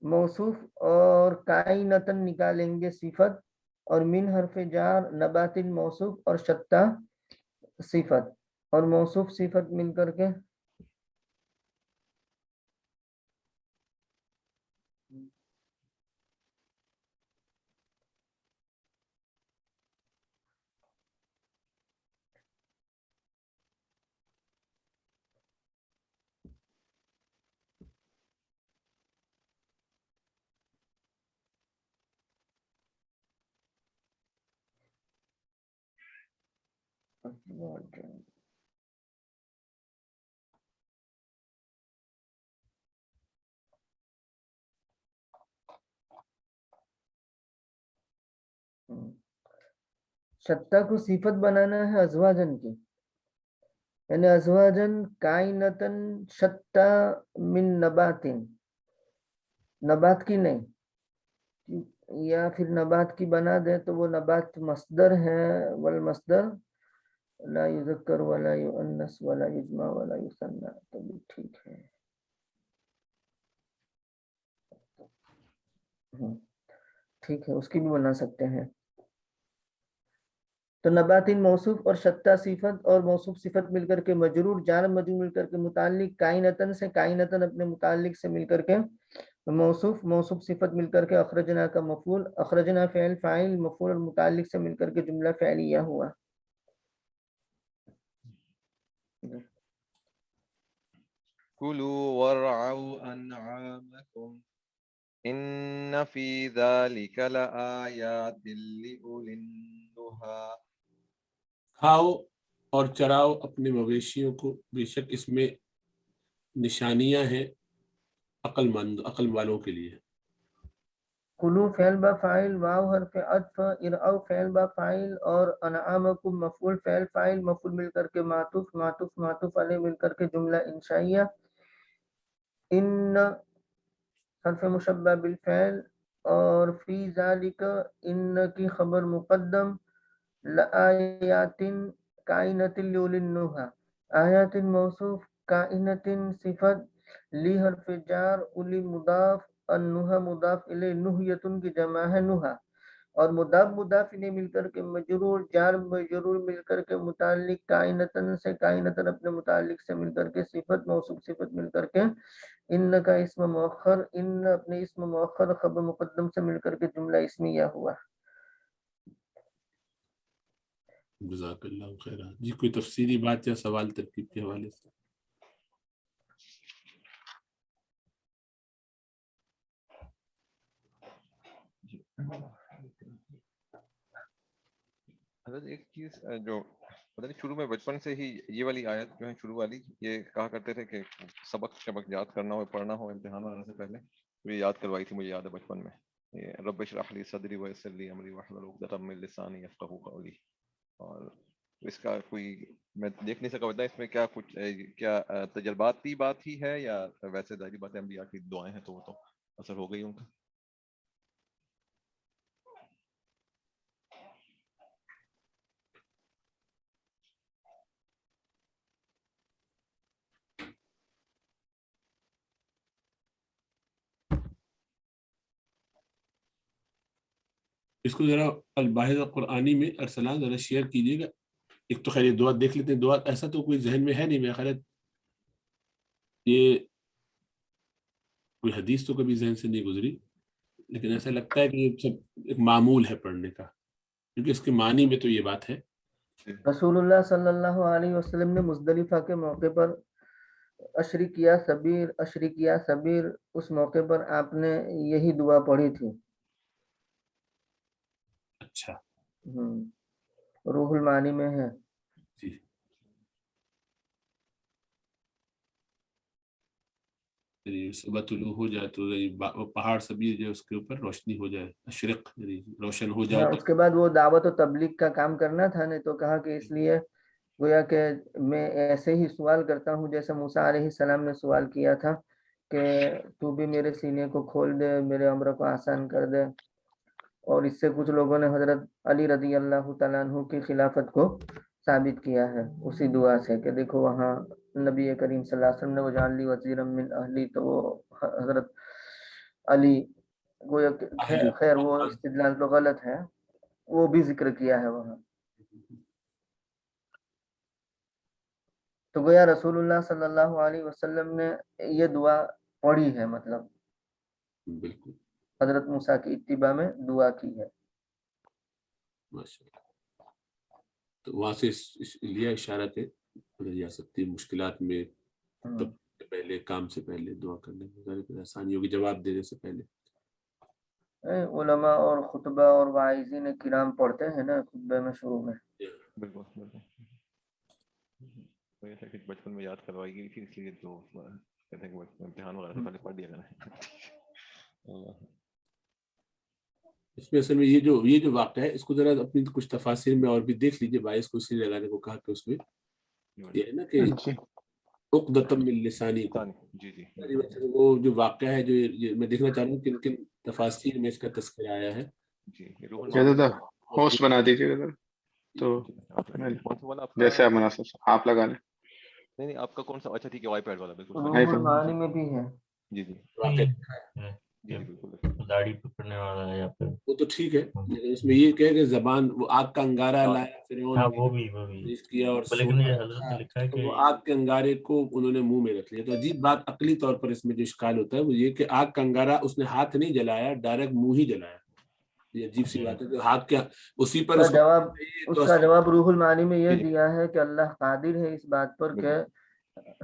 موصوف اور کائنتن نکالیں گے صفت اور من حرف جار نبات موصوف اور شتہ صفت اور موصوف صفت مل کر کے شتہ کو صفت بنانا ہے ازواجن کی یعنی ازواجن کائنتن شتہ من نباتن نبات کی نہیں یا پھر نبات کی بنا دے تو وہ نبات مصدر ہے والمصدر لا یذکر ولا یؤنث ولا یجمع ولا یثنى تو بھی ٹھیک ہے. ٹھیک ہے اس کی بھی بنا سکتے ہیں. تو نبات موصوف اور شتہ صفت اور موصوف صفت مل کر کے مجرور جار مجرور مل کر کے متعلق کائنتن سے کائنتن اپنے متعلق سے مل کر کے موصوف صفت مل کر کے اخرجنا کا مفعول اخرجنا فعل فاعل مفعول اور متعلق سے مل کر کے جملہ فعلیہ ہوا. كلوا وارعوا أنعامكم إن في ذلك لآيات لأولي النهى. کھاؤ اور چراؤ اپنے مویشیوں کو، بے شک اس میں نشانیاں ہیں عقل والوں کے لیے. کلو فعل با فاعل، واو حرف عطف، ارعو فعل با فاعل اور انعامکم مفعول فعل فاعل مفعول مل کر کے معطوف معطوف معطوف علیہ مل کر کے جملہ انشائیہ. ان حرف مشبہ بالفعل اور فی ذالک ان کی خبر مقدم. لآیات کائنۃ لأولی النہی، آیات موصوف، کائنۃ صفت، لی حرف جار، اولی مضاف، النہی مضاف الی، نہیۃ کی جمع ہے نہا، اور مضاف مضاف الیہ مل کر کے مجرور، جار مجرور مل کر کے متعلق کائنتن سے، کائنتن اپنے متعلق سے مل کر کے صفت، موصوف صفت مل کر کے ان کا اسم مؤخر، ان اپنے اسم مؤخر خبر مقدم سے مل کر کے جملہ اسمیہ ہوا. جزاک اللہ خیر. جی کوئی تفصیلی بات یا سوال ترکیب کے حوالے سے؟ حضرت ایک چیز جو پتہ نہیں شروع میں بچپن سے ہی یہ والی آیت جو ہے شروع والی، یہ کہا کرتے تھے کہ سبق یاد کرنا ہو، پڑھنا ہو امتحان آنے سے پہلے، یہ یاد کروائی تھی مجھے یاد ہے بچپن میں، یہ رب اشرح لی صدری ویسر لی امری واحلل عقدۃ من لسانی یفقہوا قولی. اور اس کا کوئی میں دیکھ نہیں سکا، بتا اس میں کیا کچھ کیا تجرباتی بات ہی ہے یا ویسے ظاہری بات ہے، انبیاء کی دعائیں ہیں تو وہ تو اثر ہو گئی ان کا. اس کو ذرا الباحث قرآنی میں ارسلان ذرا شیئر کیجیے گا. ایک تو خیر یہ دعا دیکھ لیتے ہیں، دعا ایسا تو کوئی ذہن میں ہے نہیں، میرا خیال ہے یہ کوئی حدیث تو کبھی ذہن سے نہیں گزری، لیکن ایسا لگتا ہے کہ یہ سب ایک معمول ہے پڑھنے کا، کیونکہ اس کے معنی میں تو یہ بات ہے. رسول اللہ صلی اللہ علیہ وسلم نے مزدلفہ کے موقع پر اشرکیہ صبیر اس موقع پر آپ نے یہی دعا پڑھی تھی. اچھا روح المعانی میں ہے. جی صبح طلوع ہو جائے تو پہاڑ سبیر جو اس کے اوپر روشنی ہو جائے، اشرق روشن ہو جائے. اس کے بعد وہ دعوت و تبلیغ کا کام کرنا تھا نے، تو کہا کہ اس لیے گویا کہ میں ایسے ہی سوال کرتا ہوں جیسے موسیٰ علیہ السلام نے سوال کیا تھا کہ تو بھی میرے سینے کو کھول دے، میرے عمر کو آسان کر دے. اور اس سے کچھ لوگوں نے حضرت علی رضی اللہ تعالیٰ عنہ کی خلافت کو ثابت کیا ہے اسی دعا سے کہ دیکھو وہاں نبی کریم صلی اللہ علیہ وسلم نے وجعل لی وزیرا من اہلی، تو وہ حضرت علی گویا خیر وہ استدلال تو غلط ہے، وہ بھی ذکر کیا ہے وہاں. تو گویا رسول اللہ صلی اللہ علیہ وسلم نے یہ دعا پڑھی ہے، مطلب بالکل حضرت موسیٰ کی اتباع میں دعا کی ہے. ماشاءاللہ. تو وہاں سے لیا اشارہ کے جا سکتی مشکلات میں پہلے کام سے پہلے دعا کرنے میں آسانیوں کی جواب دینے سے پہلے. علماء اور خطبہ اور واعظین کرام پڑھتے ہیں نا خطبے میں شروع میں. بالکل بچپن میں یاد کروائی گئی تھی، اس لیے تو کہتے ہیں کہ امتحان وغیرہ سے پہلے پڑھ دیا کریں. اس میں اصل میں یہ جو واقعہ ہے اس کو ذرا اپنی کچھ تفاسیر میں اور بھی دیکھ لیجیے. باعث کو اسی لگانے کو کہا کہ اس میں یہ ہے نا کہ عقدۃ من لسانی کو، جی وہ جو واقعہ ہے جو میں دیکھنا چاہ رہا ہوں کن کن تفاسیر میں اس کا تذکرہ آیا ہے. ہوسٹ بنا دیجیے گا تو جیسے آپ مناسب آپ لگا لیں. نہیں آپ کا کون سا؟ اچھا ٹھیک ہے، وائی پیڈ والا. بالکل روح المعانی میں بھی ہے. جی داڑھی پکڑنے والا ہے یا پھر وہ تو ٹھیک ہے، لیکن اس میں یہ کہ زبان وہ آگ کا انگارہ لایا فرعون ہاں وہ بھی کیا اور لیکن یہ حضرت نے لکھا ہے کہ وہ آگ کے انگارے کو انہوں نے منہ میں رکھ لیا. تو عجیب بات عقلی طور پر اس میں جو اشکال ہوتا ہے وہ یہ کہ آگ کا انگارہ اس نے ہاتھ نہیں جلایا، ڈائریکٹ منہ ہی جلایا. یہ عجیب سی بات ہے کہ ہاتھ کیا اسی پر اس کا جواب روح المعانی میں یہ دیا ہے کہ اللہ قادر ہے اس بات پر کہ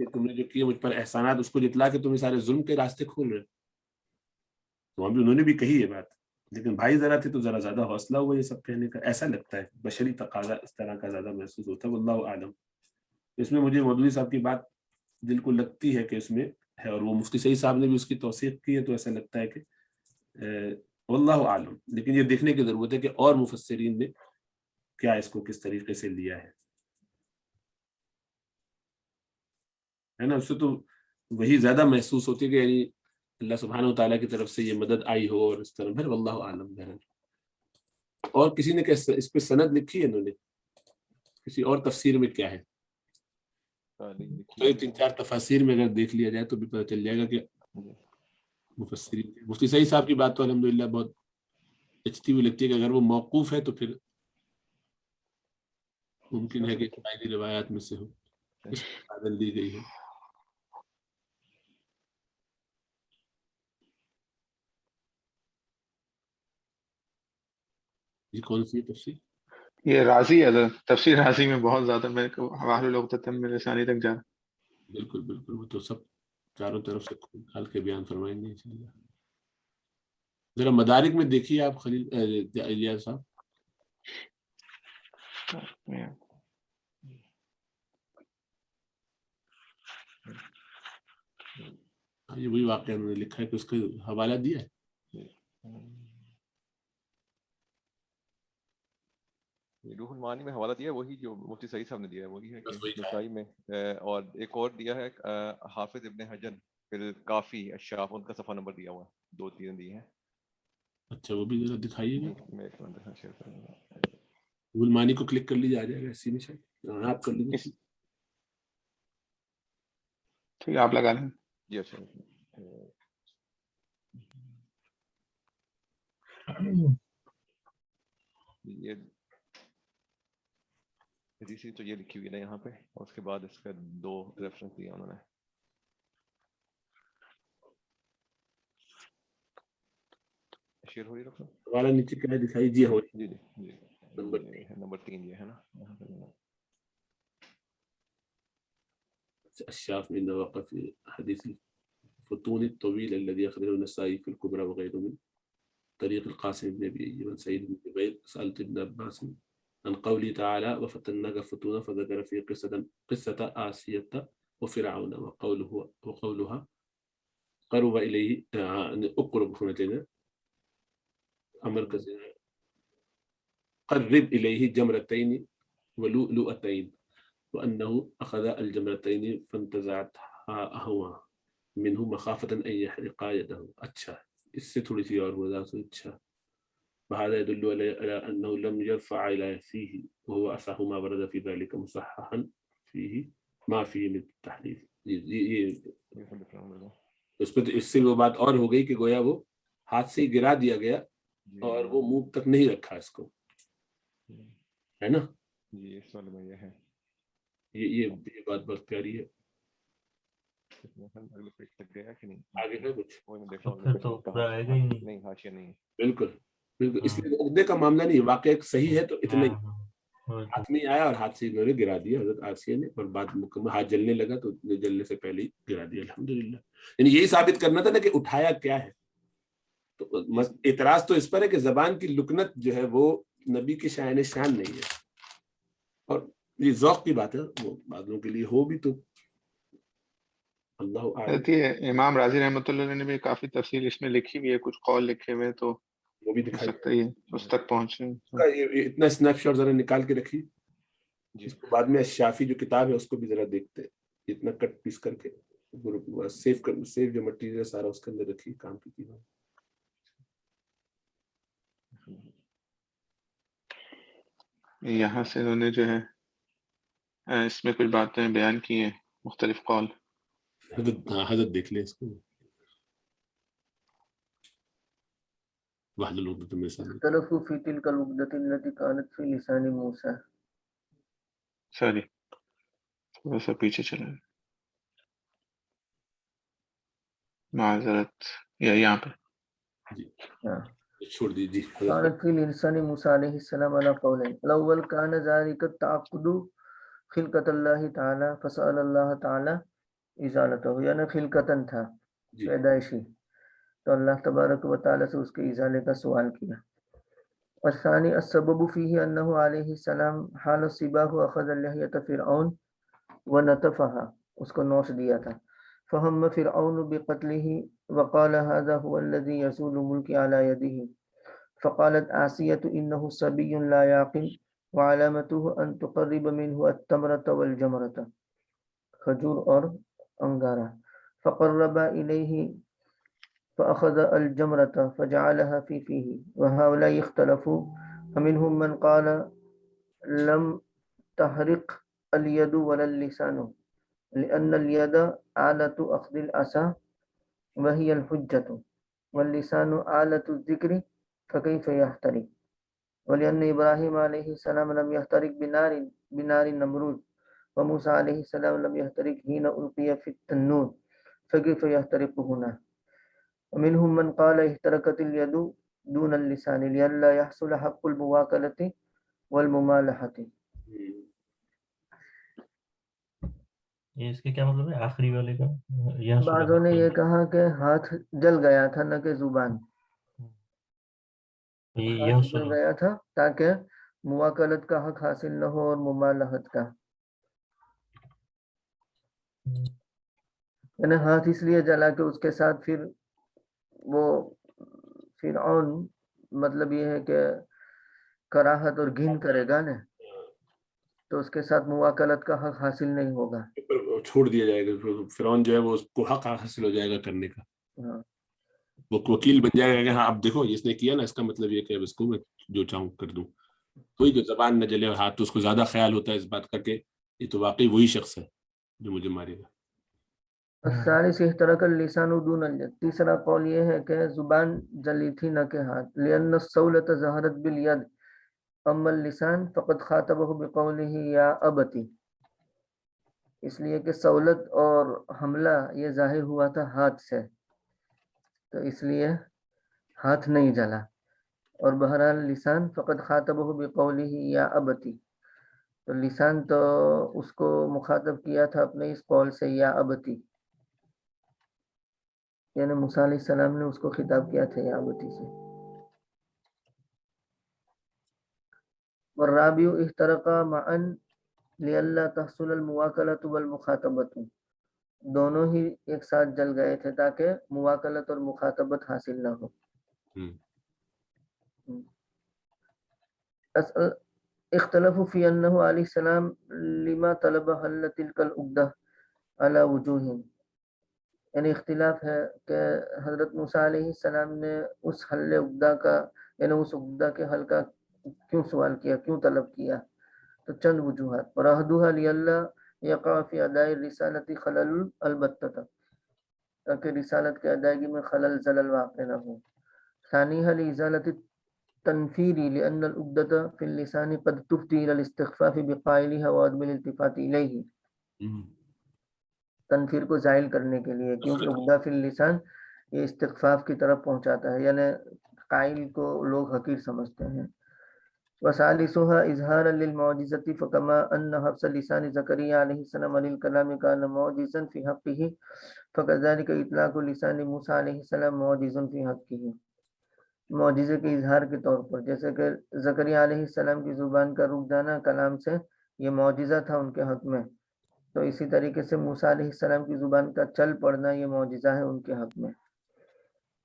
کہ تم نے جو کیے مجھ پر احسانات اس کو جتلا کے تمہیں سارے ظلم کے راستے کھول رہے. تو انہوں نے بھی کہی یہ بات, لیکن بھائی ذرا تھے تو ذرا زیادہ حوصلہ ہوا یہ سب کہنے کا. ایسا لگتا ہے بشری تقاضا اس طرح کا زیادہ محسوس ہوتا ہے. واللہ اعلم. اس میں مجھے مودودی صاحب کی بات دل کو لگتی ہے کہ اس میں ہے, اور وہ مفتی سعید صاحب نے بھی اس کی توثیق کی ہے, تو ایسا لگتا ہے کہ واللہ عالم. لیکن یہ دیکھنے کی ضرورت ہے کہ اور مفسرین نے کیا اس کو کس طریقے سے لیا ہے نا. اس سے تو وہی زیادہ محسوس ہوتی ہے کہ یعنی اللہ سبحانہ و تعالیٰ کی طرف سے یہ مدد آئی ہو, اور اس طرح. پھر واللہ عالم. بہرحال اور کسی نے اس پہ سند لکھی ہے انہوں نے, کسی اور تفسیر میں کیا ہے؟ تو 3-4 تفاسیر میں اگر دیکھ لیا جائے تو بھی پتہ چل جائے گا کہ مفسرین. مفتی سعید صاحب کی بات تو الحمدللہ بہت اچھی ہوئی لگتی ہے کہ اگر وہ موقوف ہے تو پھر ممکن ہے کہ قائدی روایات میں سے ہو, اس پر عادل دی گئی ہے. یہ کون سی تفسیر؟ یہ راضی ہے, تفسیر راضی میں بہت زیادہ میں حوالے لوگ میں لسانی تک جا. بالکل بالکل, وہ تو سب چاروں طرف سے کھال کے بیان فرمائیں گے انشاءاللہ. ذرا مدارک میں دیکھیے آپ خلیل الیاس صاحب. یہ وہی واقعہ انہوں نے لکھا ہے کہ اس کا حوالہ دیا ہے. روح المعانی میں حوالہ دیا ہے وہی جو مفتی سعید صاحب نے دیا ہے, وہی ہے کہ نسائی میں, اور ایک اور دیا ہے حافظ ابن حجر پھر کافی الشاف, ان کا صفحہ نمبر دیا ہوا ہے, 2-3 دیے ہیں. اچھا وہ بھی ذرا دکھائیے گا. میں ایک منٹ شیئر کروں گا. روح المعانی کو کلک کر لیجیے, آ جائے گا اسی میں شاید. آپ کر لیجیے. ٹھیک ہے, آپ لگا لیں. جی اچھا. یہ حدیث تو یہ لکھی ہوئی ہے یہاں پہ, اور اس کے بعد اس کا 2 ریفرنس دیا انہوں نے. شیئر ہو رہی ہے حوالہ نیچے کیا ہے دکھائی. جی ہو جی جی جی, نمبر 3 یہ ہے نا. الشاف من وقف حديث الفتون الطويل الذي أخرجه النسائي في الكبرى وغيره من طريق القاسم بن أبي أيوب عن سعيد بن جبير سألت ابن عباس عن قوله تعالى وفتناك فتونا فذكر في قصة آسية وفرعون وقولها قرب إليه أقرب هنا أمر كثير قرب إليه جمرتين ولؤلؤتين وأنه أخذ الجمرتين فانتزعتها أهوى منه مخافة أن يحرق يده. اچھا اس سے تھوڑی سی اور وضاحت. اچھا وهذا يدل على أنه لم يرفع إلى فيه وهو أصح ما ورد في ذلك مصححا فيه ما فيه من التحريف. اس پہ اس سے وہ بات اور ہو گئی کہ گویا وہ ہاتھ سے گرا دیا گیا اور وہ منہ تک نہیں رکھا اس کو, ہے نا. جی اس والے میں یہ ہے, یہ بات بہت پیاری ہے. آگے ہے کچھ پھر تو پورا آئے گا ہی نہیں. نہیں حاشیہ نہیں. بالکل بالکل, اس لیے عقدے کا معاملہ نہیں, واقعہ ایک صحیح ہے تو اتنا ہی. ہاتھ میں آیا اور ہاتھ سے انہوں نے گرا دیا حضرت آسیہ نے, اور بعد مکمل ہاتھ جلنے لگا تو جلنے سے پہلے ہی گرا دیا الحمدللہ. یعنی یہی ثابت کرنا تھا نا کہ اٹھایا کیا ہے. تو اعتراض تو اس پر ہے کہ زبان کی لکنت جو ہے وہ نبی کی شان نہیں ہے, اور یہ ذوق کی بات ہے, وہ بعضوں کے لیے ہو بھی تو اللہ اعلم. امام راضی رحمۃ اللہ نے بھی کافی تفصیل اس میں لکھی ہوئی ہے, کچھ قول لکھے ہوئے, تو وہ بھی ہو دکھائی سکتا ہے اس تک پہنچے. اتنا اسنیپ شاٹ ذرا نکال کے رکھی, اس کو بعد میں شافی جو کتاب ہے اس کو بھی ذرا دیکھتے ہیں, اتنا کٹ پیس کر کے سیو جو مٹیریل سارا اس کے اندر رکھی, کام کی چیز. یہاں سے انہوں نے جو ہے اس میں کچھ باتیں بیان کی ہیں, مختلف قول. حضرت دیکھ لیں اس کو. واحد العقدۃ من لسان اختلفوا في تلك العقدة التي كانت في لسان موسى. سوری تھوڑا سا پیچھے چلے, معذرت, یہاں پہ چھوڑ دیجیے. كانت في لسان موسى عليه السلام على قولين. الأول كان ذلك التعقد خلقة الله تعالى فسأل الله تعالى ازالت ہو یعنی خلقتن تھا جی پیدائشی، تو اللہ تبارک و تعالی سے اس کے ازالے کا سوال کیا. الثانی السبب فیہ انہ علیہ السلام حال الصباح اخذ لحیۃ فرعون ونتفها، اس کو نوش دیا تھا. فہم فرعون بقتلہ وقال هذا هو الذي يزول ملکی علی یدہ. فقالت آسیۃ انہ صبی لا یعقل وعلامته ان تقرب منہ التمرۃ والجمرۃ، کھجور اور انگارہ. فقرب الیہ فأخذ الجمرة فجعلها في فيه. وهؤلاء اختلفوا، فمنهم من قال لم تحرق اليد ولا اللسان لأن اليد آلة أخذ العصا وهي الحجة، واللسان آلة الذكر فكيف يحترق، ولأن إبراهيم عليه السلام لم يحترق بنار النمرود، وموسى عليه السلام لم يحترق حين ألقي في التنور، فكيف يحترق هنا. ومنهم من قال احترقت اليد دون اللسان لئلا يحصل حق المواكلة والممالحة. یہ اس کے کیا مطلب ہے آخری والے کا؟ یہ بعضوں نے یہ کہا کہ ہاتھ جل گیا تھا نہ کہ زبان، ہاتھ جل گیا تھا تاکہ مواکلت کا حق حاصل نہ ہو اور ممالحت کا. یعنی ہاتھ اس لیے جلا کہ اس کے ساتھ پھر وہ فرعون مطلب یہ ہے کہ کراہت اور گھن کرے گا نا، تو اس کے ساتھ مواکلت کا حق حاصل نہیں ہوگا، چھوڑ دیا جائے گا. فرعون جو ہے وہ اس کو حق حاصل ہو جائے گا کرنے کا، ہاں. وہ وکیل بن جائے گا کہ ہاں اب دیکھو اس نے کیا نا، اس کا مطلب یہ کہ اب اس کو میں جو چاہوں کر دوں. کوئی جو زبان نہ جلے اور ہاتھ، تو اس کو زیادہ خیال ہوتا ہے اس بات کا کہ یہ تو واقعی وہی شخص ہے جو مجھے مارے گا. الثالث احترق اللسان دون الید، تیسرا قول یہ ہے کہ زبان جلی تھی نہ کہ ہاتھ. لأن الصولة ظہرت بالید اما اللسان فقد خاطبہ بقولہ یا ابتی، اس لیے کہ سولت اور حملہ یہ ظاہر ہوا تھا ہاتھ سے، تو اس لیے ہاتھ نہیں جلا. اور بہرحال لسان فقد خاطبہ بقولہ یا ابتی، تو لسان تو اس کو مخاطب کیا تھا اپنے اس قول سے یا ابتی، یعنی موسیٰ علیہ السلام نے اس کو خطاب کیا تھا یا ابتی سے. والرابع احترق معا لئلا تحصل المواکلۃ والمخاطبۃ، دونوں ہی ایک ساتھ جل گئے تھے تاکہ مواکلت اور مخاطبت حاصل نہ ہو. اختلفوا فی انہ علیہ السلام لما طلب حل تلک العقدہ علی وجوہ، یعنی اختلاف ہے کہ حضرت موسیٰ علیہ السلام نے اس حل عقدہ کا یعنی اس عقدہ کے حل کا کیوں سوال کیا، کیوں طلب کیا. تو چند وجوہات. وراہدوها لئلا یقع فی اداء الرسالۃ خلل البتۃ، تاکہ رسالت کے ادائیگی میں خلل زلل واقع نہ ہو. ثانیہ لازالۃ التنفیر لان العقدۃ فی اللسان قد تفضی الی الاستخفاف بقائلها وعدم الالتفات الیہ، تنفیر کو زائل کرنے کے لیے، کیونکہ عقدہ فی اللسان یہ استخفاف کی طرف پہنچاتا ہے، یعنی قائل کو لوگ حقیر سمجھتے ہیں. وثالثها اظہارا للمعجزۃ فکما ان حبس لسان زکریا علیہ السلام عن الکلام کان معجزا فی حقہ فکذلک اطلاق لسان موسیٰ علیہ السلام معجز فی حقہ، معجزے کے اظہار کے طور پر، جیسے کہ زکریا علیہ السلام کی زبان کا رک جانا کلام سے یہ معجزہ تھا ان کے حق میں، تو اسی طریقے سے موسیٰ علیہ السلام کی زبان کا چل پڑنا یہ معجزہ ہے ان کے حق میں.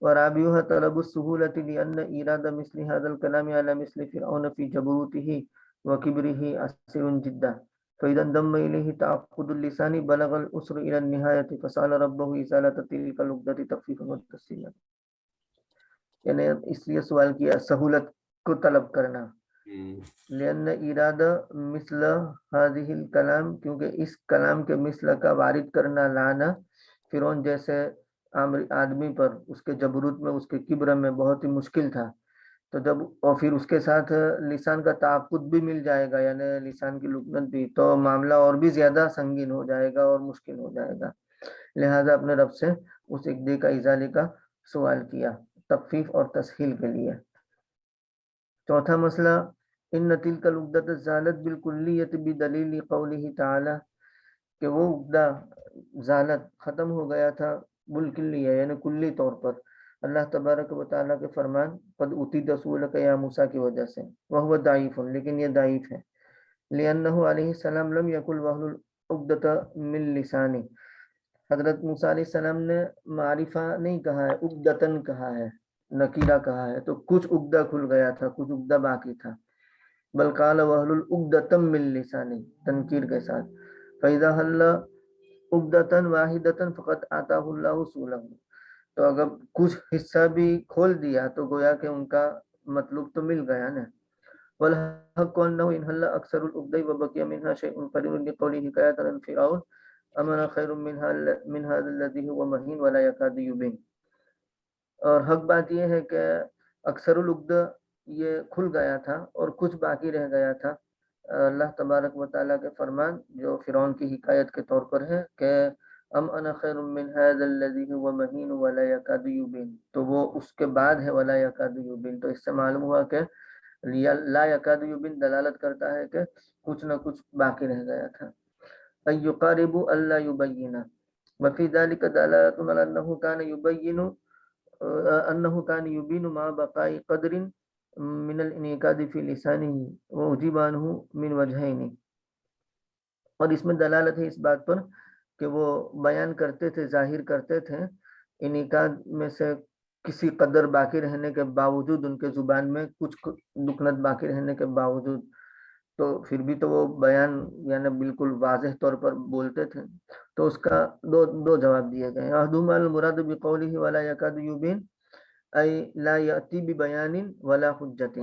ورابعها طلب السهولة لأن إيراد مثل هذا الكلام على مثل فرعون في جبروته وكبره أسر جدا، فإذا انضم إليه تعقد اللسان بلغ الأسر إلى النهاية فسأل ربه إزالة تلك العقدة تخفيفا وتسهيلا. یعنی اس لیے سوال کیا سہولت کو طلب کرنا، لأن إيراد مثل هذه الكلام، کیونکہ اس کلام کے مثل کا وارد کرنا لانا فرعون جیسے آدمی پر اس کے جبروت میں اس کے کبر میں بہت ہی مشکل تھا. تو جب اور پھر اس کے ساتھ لسان کا تعاقد بھی مل جائے گا، یعنی لسان کی لکنت بھی، تو معاملہ اور بھی زیادہ سنگین ہو جائے گا اور مشکل ہو جائے گا. لہذا اپنے رب سے اس عقدے کا ازالے کا سوال کیا تخفیف اور تسہیل کے لیے. چوتھا مسئلہ ان تلک العقدۃ زالت بالکلیۃ بدلیل قولہ تعالی، کہ وہ عقدہ زالت ختم ہو گیا تھا بالکلیہ یعنی کلی طور پر اللہ تبارک و تعالیٰ کے فرمان قد اوتی رسولک یا موسیٰ کی وجہ سے وہو ضعیف لیکن یہ ضعیف ہے لأنہ علیہ السلام لم یکل وحل عقدۃ من لسانی حضرت موسیٰ علیہ السلام نے معرفہ نہیں کہا ہے عقدتن کہا ہے نکیرہ کہا ہے تو کچھ عقدہ کھل گیا تھا کچھ عقدہ باقی تھا بل قال وحل عقدۃ من لسانی تنکیر کے ساتھ فإذا حل عقدۃ واحدۃ فقد آتاہ اللہ اصولہ تو اگر کچھ حصہ بھی کھول دیا تو گویا کہ ان کا مطلوب تو مل گیا نا والحق انه ان حل اکثر العقد وبقي منها شيء قليل لقوله حكاية عن فرعون امن خير من هذا الذي هو مهين ولا يكاد يبين اور حق بات یہ ہے کہ اکثر العقد یہ کھل گیا تھا اور کچھ باقی رہ گیا تھا اللہ تبارک و تعالیٰ کے فرمان جو فرعون کی حکایت کے طور پر ہے کہ ام انا خیر من هذا الذي هو مهين ولا يكاد يبين تو وہ اس کے بعد ہے ولا يكاد يبين تو اس سے معلوم ہوا کہ لا يكاد يبين دلالت کرتا ہے کہ کچھ نہ کچھ باقی رہ گیا تھا ان يقارب الا يبين وفي ذلك دلالة على انه كان يبين مع بقاء قدر من الانعقاد في لسانه وأجيب عنه من وجهين اور اس میں دلالت ہے اس بات پر کہ وہ بیان کرتے تھے ظاہر کرتے تھے انعقاد میں سے کسی قدر باقی رہنے کے باوجود ان کے زبان میں کچھ لکنت باقی رہنے کے باوجود تو پھر بھی تو وہ بیان یعنی بالکل واضح طور پر بولتے تھے تو اس کا دو جواب دیے گئے احدهما المراد بقوله ولا يكاد يبين ای لا یاتی ببیان ولا حجت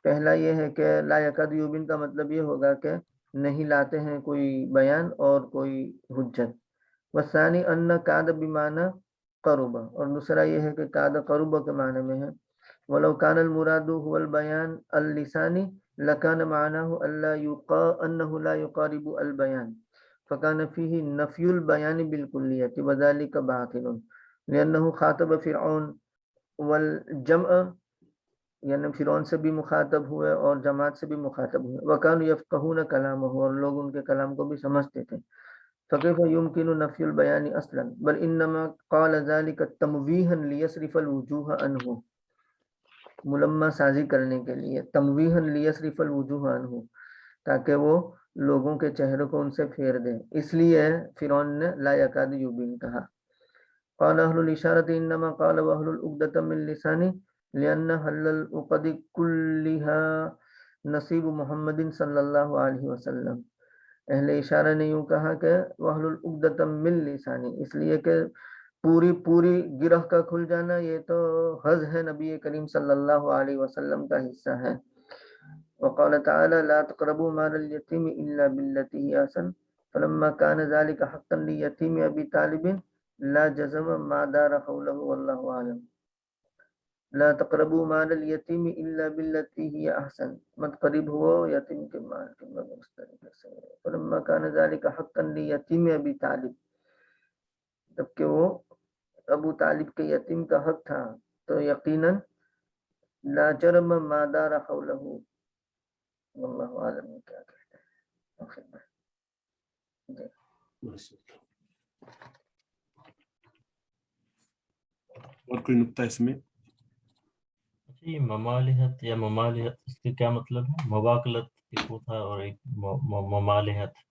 پہلا یہ ہے کہ لا یکاد یبین کا مطلب یہ ہوگا کہ نہیں لاتے ہیں کوئی بیان اور کوئی حجت والثانی ان کاد بمعنی قرب اور دوسرا یہ ہے کہ کاد قرب کے معنی میں ہے ولو کان المراد هو البیان اللسانی لکان معناه انه لا يقارب البیان فکان فیہ نفی البیان بالکلیت وذلك باطل لأنه خاطب فرعون والجمع یعنی فرعون سے بھی مخاطب ہوئے اور جماعت سے بھی مخاطب ہوئے وَكَانُوا يَفْقَهُونَ كَلَامَهُ اور لوگ ان کے کلام کو بھی سمجھتے تھے فَكَيْفَ يُمْكِنُ نَفْيُ الْبَيَانِ أَصْلًا بل إنما قال ذلك تمویحا لیصرف الوجوہ عنہ ملمہ سازی کرنے کے لیے تمویحا لیصرف الوجوہ عنہ تاکہ وہ لوگوں کے چہروں کو ان سے پھیر دے اس لیے فرعون نے لا یکاد یبین کہا قال اہل الاشارۃ انما قال واہل العقدۃ من لسانی لأن حل العقد كلها نصیب محمد صلی اللہ علیہ وسلم اہل اشارہ نے یوں کہا کہ واہل العقدۃ من لسانی اس لیے کہ پوری گرہ کا کھل جانا یہ تو حظ ہے نبی کریم صلی اللہ علیہ وسلم کا حصہ ہے وقال تعالی لا تقربوا مال اليتيم الا بالتي هي احسن فلما كان ذلك حقا ليتيم ابي طالب لا جزم ما دار قوله والله اعلم لا تقربوا مال اليتيم الا بالتي هي احسن مت قریب ہو یتیم کے مال کے مستقبل سے فلما كان ذلك حقا ليتيم ابي طالب جب کہ وہ ابو طالب کے یتیم کا حق تھا تو یقیناً لا جرم ما دار قوله والله اعلم کیا کہتے ہیں اور کوئی نقطہ اس میں یہ ممالحت یا ممالحت اس کا کیا مطلب ہے مواقلت ایک وہ تھا اور ایک ممالحت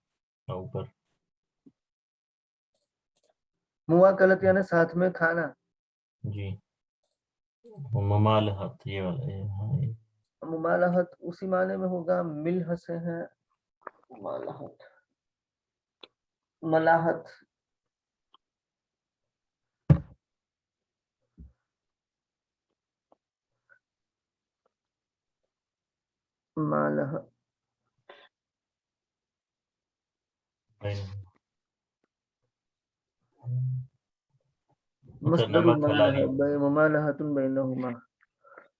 اوپر مواقلت یعنی ساتھ میں کھانا جی ممالحت یہ والا ممالحت اسی معنی میں ہوگا ملح سے ہے ممالحت ملاحت مالح مصدر ممالحت بینہما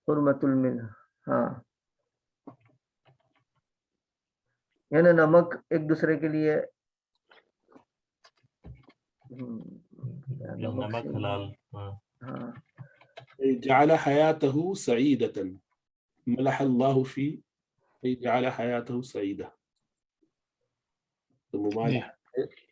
حرمت الملح ہاں یعنی نمک ایک دوسرے کے لیے نمک حلال ہاں جعل حیاتہ سعیدۃ ملح اللہ فی جعل حیاتہ سعیدہ تو ممالحت